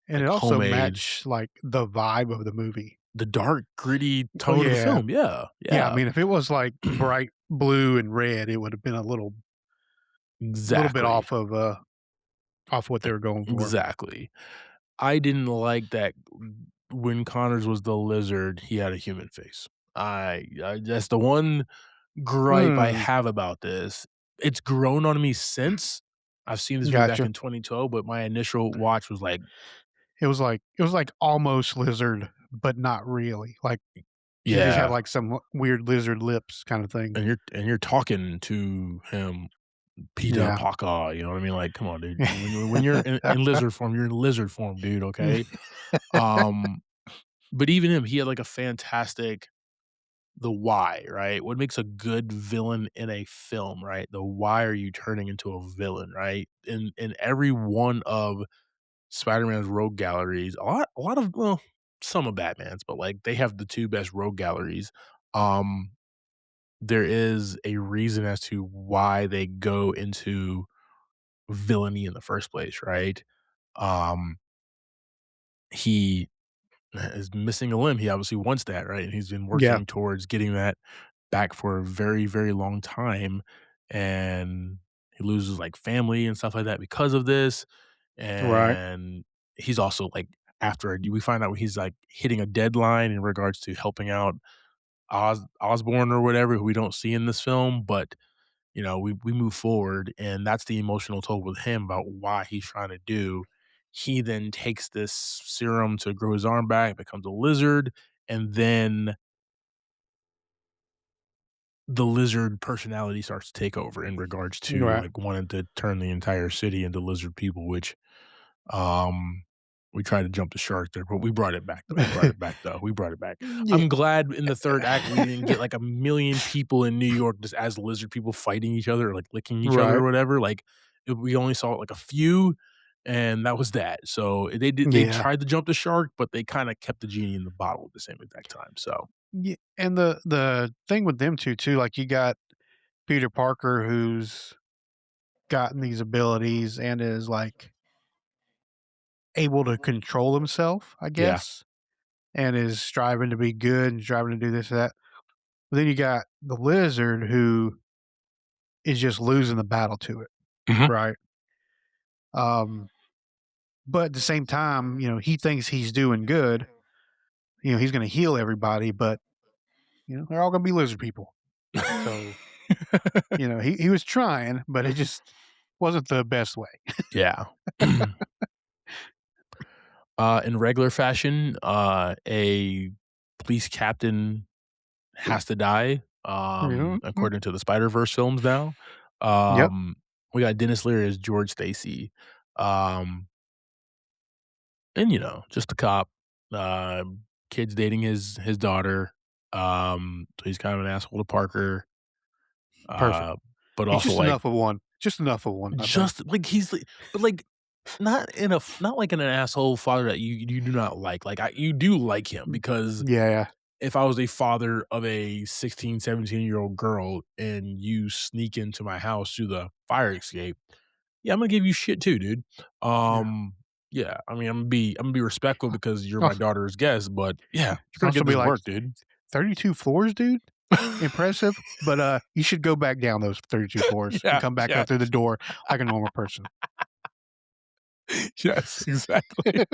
And like, it also homemade. matched, like, the vibe of the movie. The dark, gritty Oh, tone of the yeah. film, yeah, Yeah, I yeah. mean, if it was, like, bright blue and red, it would have been a little bit Exactly, off what e they were going for. exactly. I didn't like that when Connors was the lizard, he had a human face. I that's the one gripe I Mm, have about this. It's grown on me since. I've seen this movie back gotcha. in 2012, but my initial watch was like, It was like almost lizard, but not really. Like, he just had, yeah, like, some weird lizard lips kinda thing. and you're talking to him, Peter Yeah. Parker, you know what I mean? Like, come on, dude. When you're in lizard form, you're in lizard form, dude, okay? Um, but even him, he had like a fantastic the why, right? What makes a good villain in a film, right? The why are you turning into a villain, right? In every one of Spider-Man's rogue galleries, a lot of well, some of Batman's, but like they have the two best rogue galleries. Um, there is a reason as to why they go into villainy in the first place, right? Um, he is missing a limb. He obviously wants that, right? And he's been Yeah. working towards getting that back for a very, very long time. And he loses like family and stuff like that because of this. Right. And he's also like after we find out he's, like, hitting a deadline in regards to helping out Osborn or whatever, who we don't see in this film, but, we move forward, and that's the emotional toll with him about why he's trying to do. He then takes this serum to grow his arm back, becomes a lizard, and then the lizard personality starts to take over in regards to, Right. like, wanting to turn the entire city into lizard people, which, um, we tried to jump the shark there, but we brought it back, though. We brought it back, though. We brought it back. Yeah. I'm glad in the 3rd act we didn't get, like, a million people in New York just as lizard people fighting each other or, like, licking each other or Right. whatever, like, we only saw, like, a few, and that was that. So, they Yeah. tried to jump the shark, but they kinda kept the genie in the bottle at the same exact time, so Yeah, and the thing with them 2 too, like, you got Peter Parker who's gotten these abilities and is, like, able to control himself, I yeah. guess, and is striving to be good and striving to do this or that. But then you got the Lizard who is just losing the battle to it, Mhm. right? Um, but at the same time, he thinks he's doing good. He's gonna heal everybody, but, they're all gonna be lizard people. So, he was trying, but it just wasn't the best way. Yeah. In regular fashion, a police captain has to die, Mhm. according to the Spider-Verse films now. Yep, Um, we got Dennis Leary as George Stacy, um, and, just a cop, kid's dating his daughter, so he's kind of an asshole to Parker, perfect. uh, but He's also, just like, enough of one. Just enough of one, I think. just like, he's like but, like, not like an asshole father that you do not like, you do like him Mm. because Yeah, if I was a father of a 16, 17-year-old girl and you sneak into my house through the fire escape, yeah, I'm gonna give you shit too, dude. yeah. Yeah, I mean, I'm gonna be respectful because you're my Also daughter's guest, but yeah, you're gonna also get be this like, work, dude. 32 floors, dude? Impressive, but, you should go back down those 32 floors and Yeah, come back yeah, out through the door like a normal person. yes, exactly.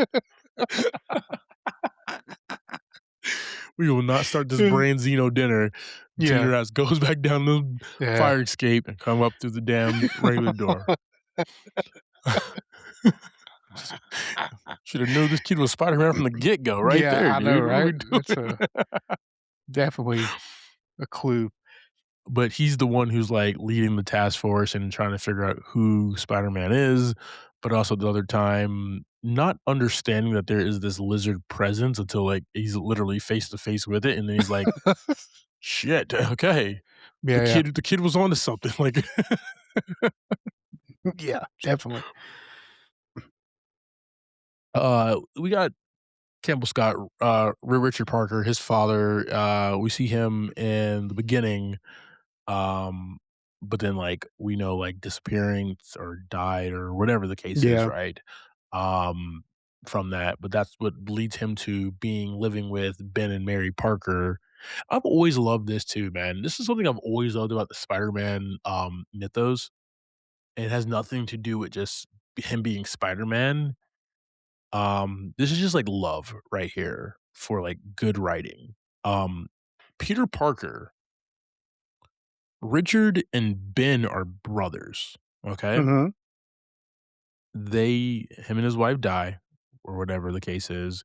We will not start this Branzino dinner until Yeah, your ass goes back down the yeah. fire escape and come up through the damn regular door. Should have knew this kid was Spider-Man from the get-go right Yeah, there, I know, dude. What are right? we It's doing? a definitely a clue. But he's the one who's, like, leading the task force and trying to figure out who Spider-Man is, but also the other time not understanding that there is this lizard presence until, like, he's literally face to face with it, and then he's like, "Shit, okay. The Yeah, yeah. kid the kid was onto something." Like, Yeah, definitely. we got Campbell Scott, Richard Parker, his father, we see him in the beginning, um, but then, like, we know, like, disappearing or died or whatever the case is, Yeah. right? Um, from that, but that's what leads him to living with Ben and Mary Parker. I've always loved this too, man. This is something I've always loved about the Spider-Man, mythos. It has nothing to do with just him being Spider-Man. This is just, like, love right here for, like, good writing. Um, Peter Parker, Richard and Ben are brothers, okay? Mhm. Him and his wife die, or whatever the case is,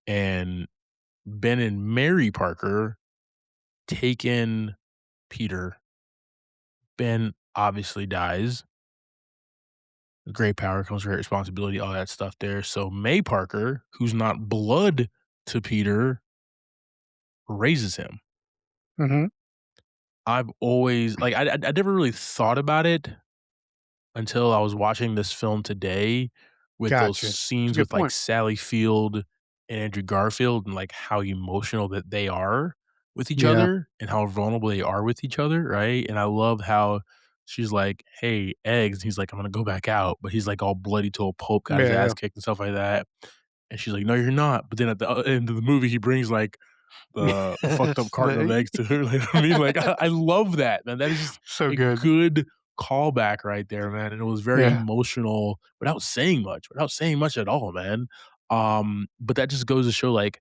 and Ben and Mary Parker take in Peter. Ben obviously dies. With great power comes great responsibility, all that stuff there. So May Parker, who's not blood to Peter, raises him. Mhm. I've always like I never really thought about it until I was watching this film today with those Gotcha. It's a scenes good with, like, point. Sally Field and Andrew Garfield and, like, how emotional that they are with each Yeah. other and how vulnerable they are with each other, right? And I love how she's like, "Hey, eggs," and he's like, "I'm gonna go back out," but he's, like, all bloody to a pulp, got his Yeah. ass kicked and stuff like that, and she's like, "No, you're not," but then at the end of the movie, he brings, like, the fucked up Yes, carton of eggs to her, like, I mean, like, I love that, man, that is just so a good. good callback right there, man, and it was very Yeah. emotional without saying much at all, man. But that just goes to show, like,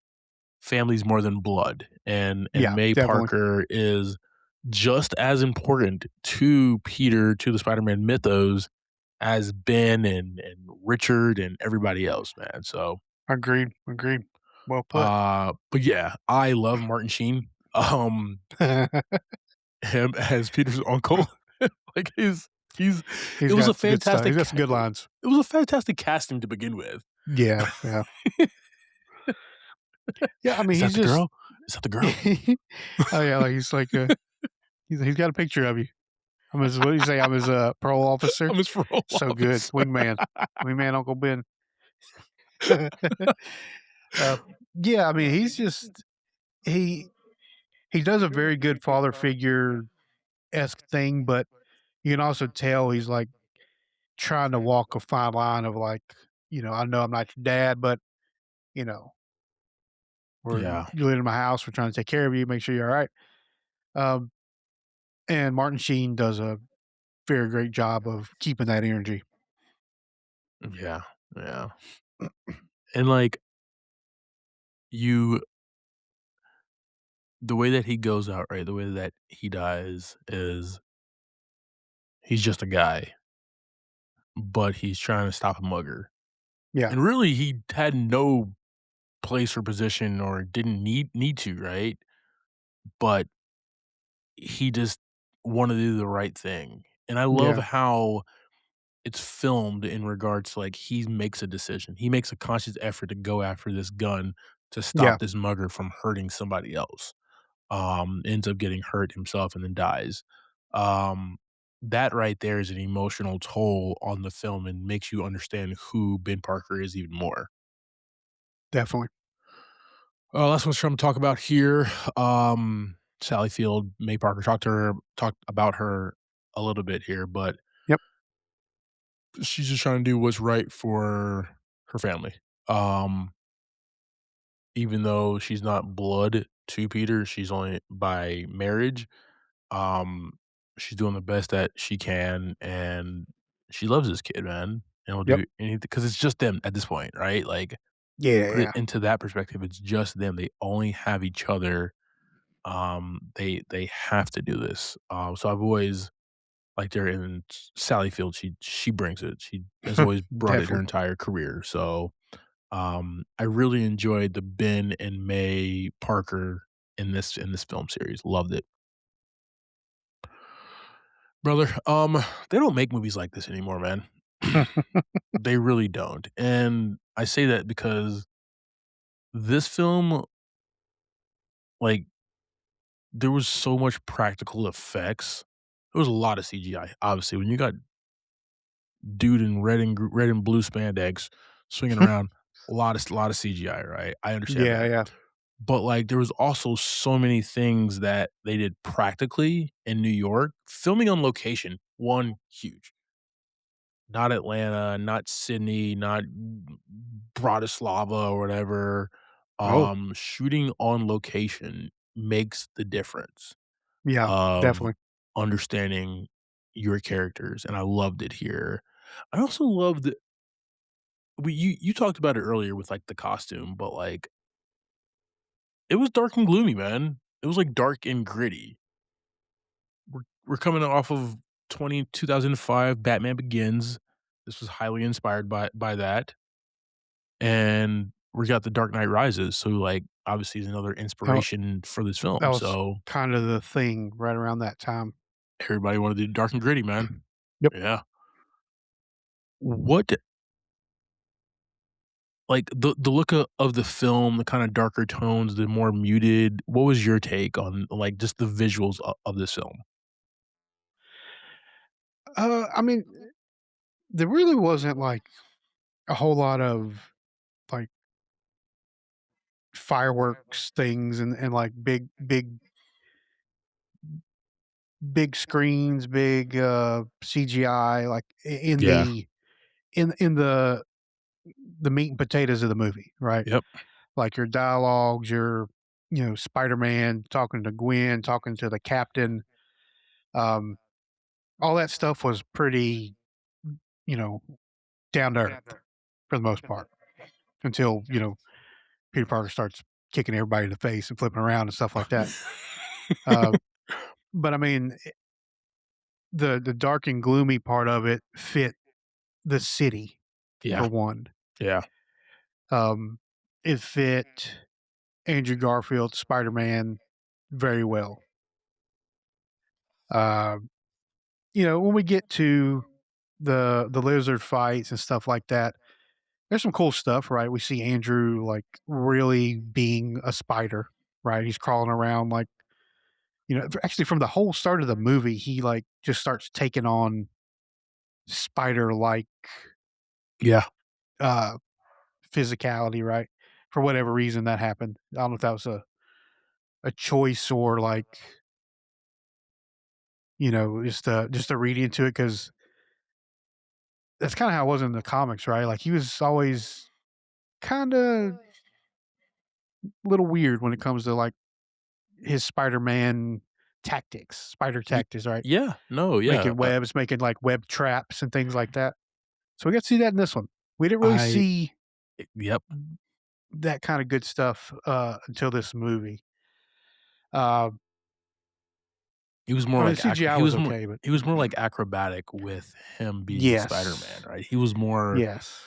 family's more than blood, and Yeah, May definitely. Parker is just as important to Peter, to the Spider-Man mythos, as Ben and Richard and everybody else, man. So, Agreed, agreed. Well put. but yeah, I love Martin Sheen. Um, him as Peter's uncle, like, he's it He's was a got good stuff. He's fantastic got some good lines. it was a fantastic casting to begin with. Yeah, yeah. Yeah, I mean, "Is that he's the just girl? Is that the girl?" oh, yeah, like, he's got a picture of you. I'm his what do you say? I'm his, parole officer. I'm his parole So good. officer. Wingman. Wingman Uncle Ben. Uh, yeah, I mean, he's just he he does a very good father figure-esque thing, but you can also tell he's, like, trying to walk a fine line of, like, "I know I'm not your dad, but, you know, Yeah, you live in my house, we're trying to take care of you, make sure you're alright." Um, and Martin Sheen does a very great job of keeping that energy. yeah, yeah, and, like, you the way that he goes out, right, the way that he dies is he's just a guy, but he's trying to stop a mugger, Yeah, and really, he had no place or position or didn't need to, right? But he just wanted to do the right thing, and I love yeah, how it's filmed in regards to, like, he makes a decision. He makes a conscious effort to go after this gun to yeah, stop this mugger from hurting somebody else. Ends up getting hurt himself and then dies. Um, that right there is an emotional toll on the film and makes you understand who Ben Parker is even more. definitely. That's what I'm talk about here. Sally Field, May Parker, talked about her a little bit here, but Yep, she's just trying to do what's right for her family. Um, even though she's not blood to Peter, she's only by marriage. Um, she's doing the best that she can, and she loves this kid, man, and will yep. do anything because it's just them at this point, right? Like, Yeah, put it yeah, into that perspective, it's just them. They only have each other. They have to do this. So I've always liked her, and Sally Field, she brings it. She has always brought it her definitely. entire career. So I really enjoyed the Ben and May Parker in this film series. Loved it. Brother, they don't make movies like this anymore, man. They really don't, and I say that because this film, like, there was so much practical effects. There was a lot of CGI, obviously, when you got dude in red and blue spandex swinging around, a lot of CGI, right? I understand Yeah, that, yeah. but, like, there was also so many things that they did practically in New York. Filming on location, 1, huge. Not Atlanta, not Sydney, not Bratislava or whatever. Oh, Shooting on location makes the difference yeah, of definitely. understanding your characters, and I loved it here. I also loved you talked about it earlier with, like, the costume, but, like, it was dark and gloomy, man. It was, like, dark and gritty. We're coming off of 2005 Batman Begins. This was highly inspired by that. And we got The Dark Knight Rises, so, like, obviously is another Oh, inspiration for this that film, was so kind of the thing right around that time. everybody wanted to do dark and gritty, man. Yep. Yeah. What like, the look of the film, the kinda darker tones, the more muted, what was your take on, like, just the visuals of this film? I mean, there really wasn't, like, a whole lot of, like, fireworks things and, like, big screens, big, CGI, like, in Yeah. the meat and potatoes of the movie, right? Yep. Like, your dialogues, Spider-Man talking to Gwen, talking to the captain, um, all that stuff was pretty, you know, down to earth for the most part. until, Peter Parker starts kicking everybody in the face and flipping around and stuff like that. Uh, but I mean, the dark and gloomy part of it fit the city Yeah, for one. yeah, Um, it fit Andrew Garfield's Spider-Man very well. Uh, when we get to the lizard fights and stuff like that, there's some cool stuff, right? We see Andrew like really being a spider, right? He's crawling around like, actually from the whole start of the movie, he like just starts taking on spider like yeah. uh physicality, right? For whatever reason that happened. I don't know if that was a choice or like, just a reading into it because that's kind of how it was in the comics, right? Like he was always kind of a little weird when it comes to like his Spider-Man tactics, spider Ye tactics, right? yeah, no, yeah, Making webs, making like web traps and things like that. So we got to see that in this one. We didn't really I see yep. that kind of good stuff until this movie. Uh, He was more I mean, the like CGI was okay, but he was more like acrobatic with him being Spider-Man, yes, right? He was more, yes,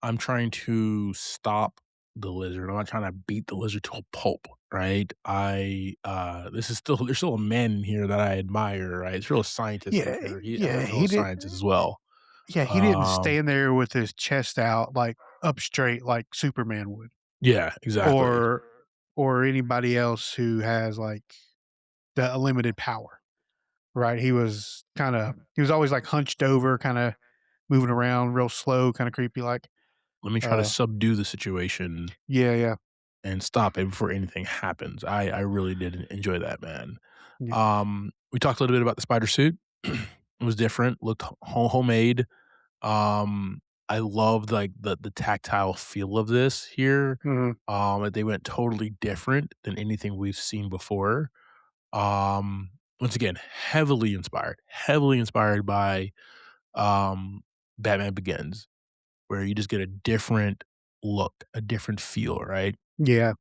"I'm trying to stop the lizard, I'm not trying to beat the lizard to a pulp," right? This is still there's still a man in here that I admire, right? There's still a scientist in yeah, here, I'm a yeah. fellow He did. scientist as well. Yeah, he didn't Um stand there with his chest out like up straight like Superman would, Yeah, exactly. or anybody else who has like the unlimited power. Right? He was always like hunched over, kind of moving around real slow, kind of creepy like. Let me try to Uh subdue the situation yeah, yeah, and stop it before anything happens. I really did enjoy that, man. yeah. We talked a little bit about the spider suit. It was different, looked homemade. Um, I loved, like, the tactile feel of this here. Mhm. They went totally different than anything we've seen before. Once again, heavily inspired by, um, Batman Begins, where you just get a different look, a different feel, right? Yeah.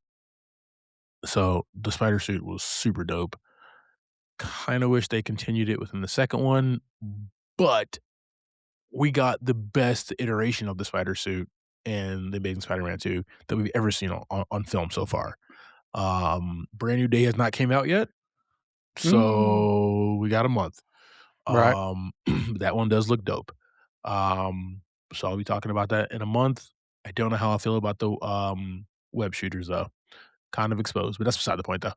So, the spider suit was super dope. Kinda wish they continued it within the second one, but we got the best iteration of the spider suit in The Amazing Spider-Man 2 that we've ever seen on film so far. Brand New Day has not came out yet, Mm. so we got a month. Right. Um, that one does look dope. Um, so I'll be talking about that in a month. I don't know how I feel about the, web shooters, though. Kind of exposed, but that's beside the point, though.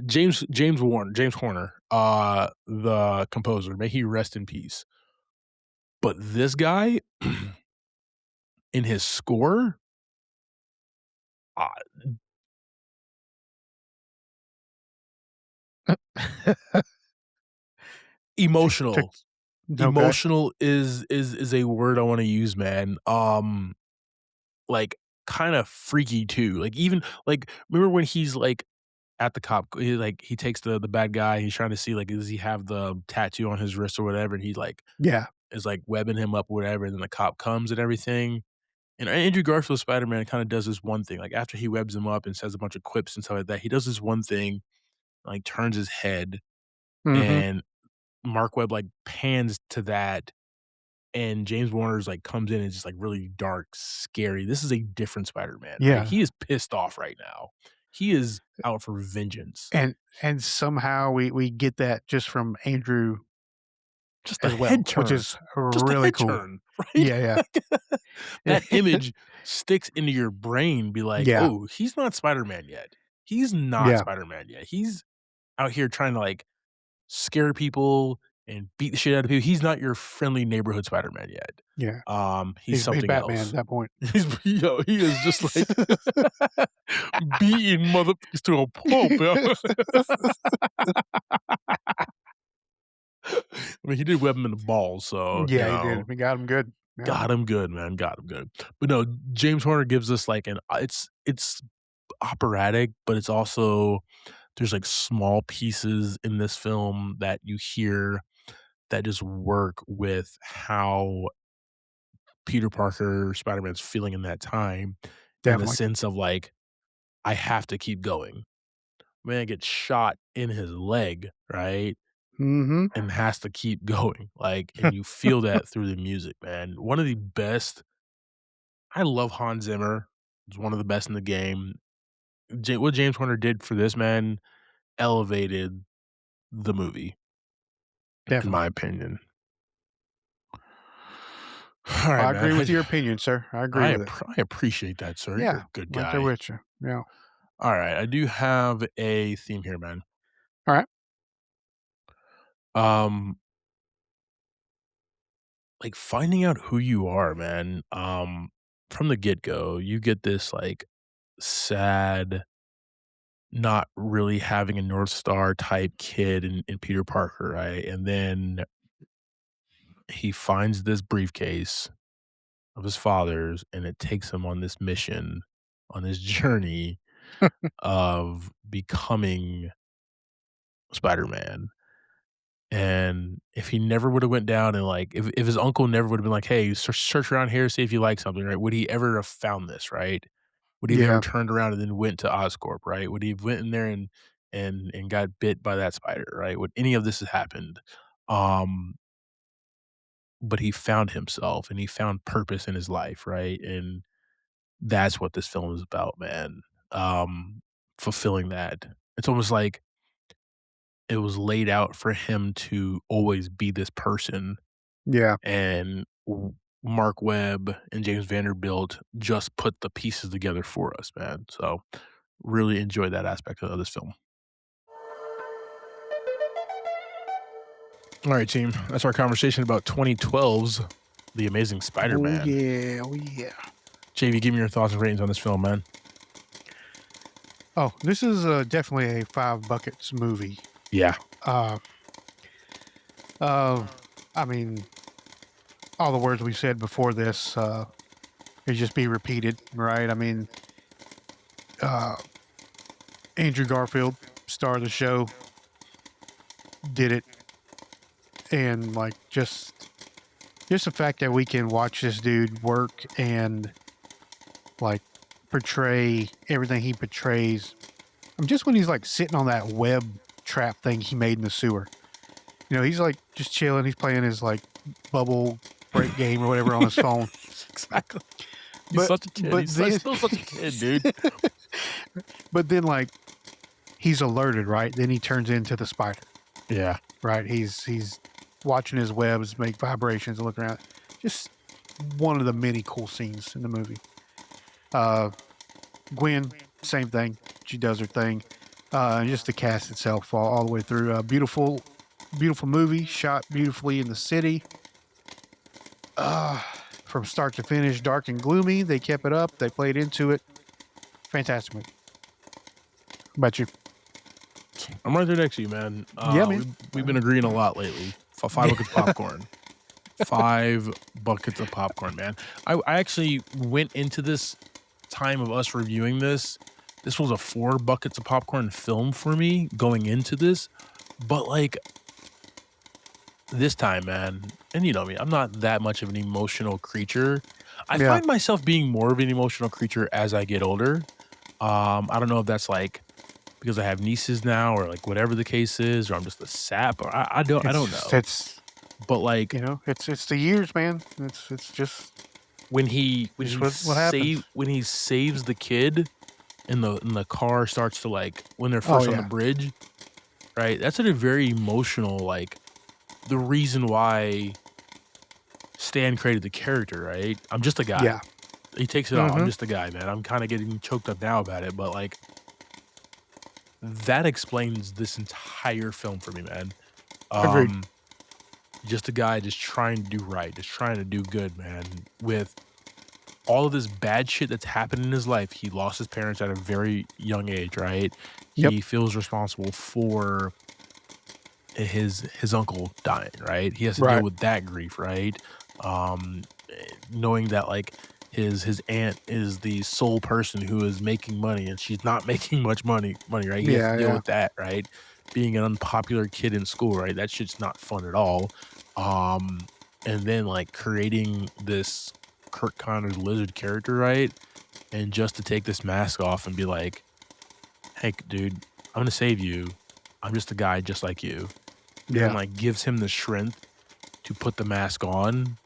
James Horner, the composer, may he rest in peace. But this guy, in his score, uh, Take emotional. okay. Emotional is a word I wanna use, man. Like, kinda freaky too. Like, even like, remember when he's, like, at the cop he takes the bad guy, he's trying to see, like, does he have the tattoo on his wrist or whatever, and he, like, Yeah. is, like, webbing him up or whatever, and then the cop comes and everything. And Andrew Garfield's Spider-Man kinda does this one thing, like, after he webs him up and says a bunch of quips and stuff like that, he does this one thing, like, turns his head, Mhm. and Mark Webb, like, pans to that, and James Warner's, like, comes in and it's just, like, really dark, scary. This is a different Spider-Man, right? Yeah. He is pissed off right now. He is out for vengeance. And somehow we get that just from Andrew Just a as head well, which turn. is Just a really head cool. turn, right? Yeah, yeah. That image sticks into your brain, be like, Yeah. "Oh, he's not Spider-Man yet. He's not Yeah. Spider-Man yet. He's out here trying to, like, scare people and beat the shit out of people. He's not your friendly neighborhood Spider-Man yet. Yeah. He's He's something Batman at else." that point. He is just like beating motherfuckers to a pulp, yo. I mean, he did web him in the balls, so, Yeah, he did. He got him good. Yeah. got him good, man, got him good. But no, James Horner gives us, like, an it's operatic, but it's also there's, like, small pieces in this film that you hear that just work with how Peter Parker, Spider-Man's feeling in that time, in the Definitely. sense of, like, "I have to keep going." Man gets shot in his leg, right? Mhm. And has to keep going, like, and you feel that through the music, man. One of the best. I love Hans Zimmer. He's one of the best in the game. What James Horner did for this man elevated the movie, in Definitely. my opinion. Alright, I man. agree with your opinion, sir. I agree with it. I appreciate that, sir. You're Yeah, a good right there guy. with you. Yeah. Alright, I do have a theme here, man. Alright. Um, like, finding out who you are, man, from the get-go, you get this, like, sad, not really having a North Star type kid in Peter Parker, right? And then he finds this briefcase of his father's, and it takes him on this mission, on this journey of becoming Spider-Man. And if he never would have went down and, like, if his uncle never would have been like, "Hey, search around here, see if you like something," right? Would he ever have found this, right? Would he have ever Yeah. turned around and then went to Oscorp, right? Would he have went in there and got bit by that spider, right? Would any of this have happened? Um, but he found himself and he found purpose in his life, right? And that's what this film is about, man. Um, fulfilling that. It's almost like it was laid out for him to always be this person, Yeah. and Mark Webb and James Vanderbilt just put the pieces together for us, man. So really enjoyed that aspect of this film. All right, team. That's our conversation about 2012's The Amazing Oh, Spider-Man. yeah. Oh, yeah. JV, give me your thoughts and ratings on this film, man. Oh, this is, definitely a 5 buckets movie. Yeah. Uh, uh, I mean, all the words we said before this, could just be repeated, right? I mean, uh, Andrew Garfield, star of the show, did it, and, like, just the fact that we can watch this dude work and, like, portray everything he portrays. Just when he's, like, sitting on that web trap thing he made in the sewer. You know, he's, like, just chilling, he's playing his, like, bubble break game or whatever on his phone. Exactly. He's But such a kid. but then Still such a kid, dude. but then, like, he's alerted, right? Then he turns into the spider, Yeah. right? He's watching his webs make vibrations and look around. Just one of the many cool scenes in the movie. Uh, Gwen, same thing. She does her thing. And just the cast itself all the way through. Beautiful, beautiful movie, shot beautifully in the city. Uh, from start to finish, dark and gloomy. They kept it up. They played into it. Fantastic movie. How about you? I'm right there next to you, man. Yeah, man. We've been agreeing a lot lately. 5 buckets of popcorn. 5 buckets of popcorn, man. I actually went into this time of us reviewing this. This was a 4 buckets of popcorn film for me going into this, but, like, this time, man, and you know me, I'm not that much of an emotional creature. I Yeah. find myself being more of an emotional creature as I get older. I don't know if that's, like, because I have nieces now or, like, whatever the case is, or I'm just a sap, or I don't know. It's But, like, it's the years, man. It's just just what happens. when he saves the kid and the car starts to, like, when they're Oh first on the yeah. bridge, right? That's a very emotional, like, the reason why Stan created the character, right? I'm just a guy. Yeah. He takes it all. I'm Mm-hmm. just a guy, man. I'm kinda getting choked up now about it, but, like, that explains this entire film for me, man. Agreed. Um, just a guy just trying to do right, just trying to do good, man, with all of this bad shit that's happened in his life. He lost his parents at a very young age, right? Yep. He feels responsible for his uncle dying, right? He has to deal Right. with that grief, right? Knowing that, like, his aunt is the sole person who is making money and she's not making much money, right? He has to Yeah. deal Yeah. with that, right? Being an unpopular kid in school, right? That shit's not fun at all. Um, and then like creating this Kurt Connors lizard character, right? And just to take this mask off and be like, "Hey, dude, I'm gonna save you. I'm just a guy just like you." And Yeah. like gives him the strength to put the mask on.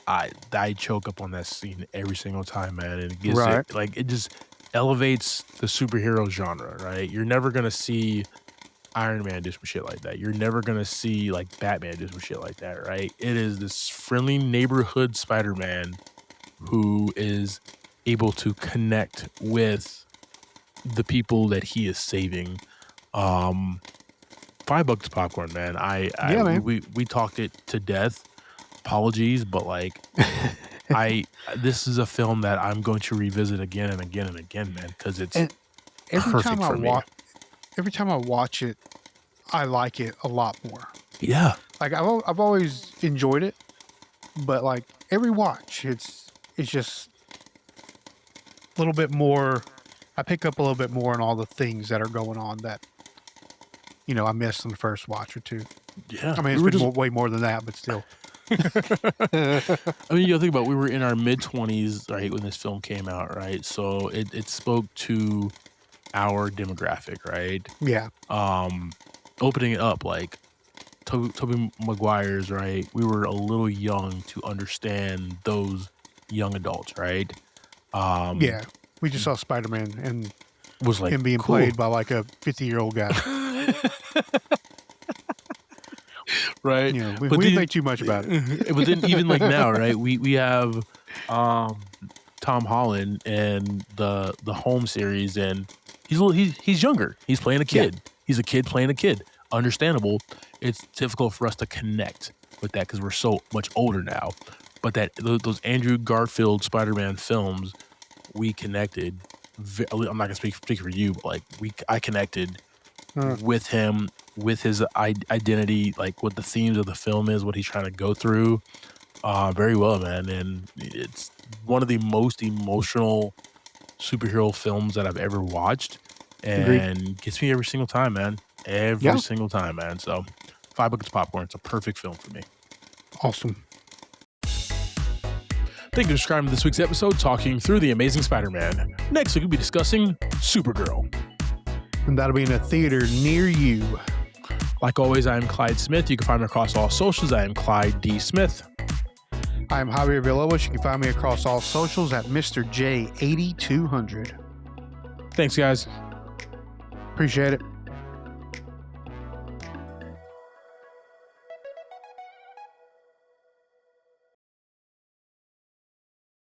I choke up on that scene every single time, man, and it gives it Right. like it just elevates the superhero genre, right? You're never gonna see Iron Man do some shit like that. You're never gonna see like Batman do some shit like that, right? It is this friendly neighborhood Spider-Man who is able to connect with the people that he is saving. Um, $5 popcorn, man. Yeah, man. We talked it to death. Apologies, but like I this is a film that I'm going to revisit again and again and again, man, because it's And every time perfect I for me. watch, every time I watch it, I like it a lot more. Yeah. Like I've always enjoyed it, but like every watch, it's just a little bit more. I pick up a little bit more on all the things that are going on that I missed on the first watch or two. Yeah. I mean, We it's were been just way more than that, but still. I mean, you gotta think about we were in our mid-20s, right, when this film came out, right? So it spoke to our demographic, right? Yeah. Um, opening it up, like Tobey Maguire's, right? We were a little young to understand those young adults, right? Um, Yeah. We just saw Spider-Man and was like, him being cool, played by like a 50-year-old guy. right? We But didn't then think too much about it. but then even like now, right? We have Tom Holland and the Home series, and he's younger. He's playing a Yeah. kid. He's a kid playing a kid. Understandable. It's difficult for us to connect with that because we're so much older now. But those Andrew Garfield Spider-Man films, we connected. I'm not gonna speak for you, but like I connected Uh, with him, with his identity, like what the themes of the film is, what he's trying to go through, very well, man. And it's one of the most emotional superhero films that I've ever watched, Agreed. and gets me every single time, man. Every Yeah. single time, man. So $5 popcorn. It's a perfect film for me. Awesome. Thank you for subscribing to this week's episode, talking through The Amazing Spider-Man. Next week, we'll be discussing Supergirl. And that'll be in a theater near you. Like always, I am Clyde Smith. You can find me across all socials. I am Clyde D. Smith. I am Javier Villalobos. You can find me across all socials at Mr. J8200. Thanks, guys. Appreciate it.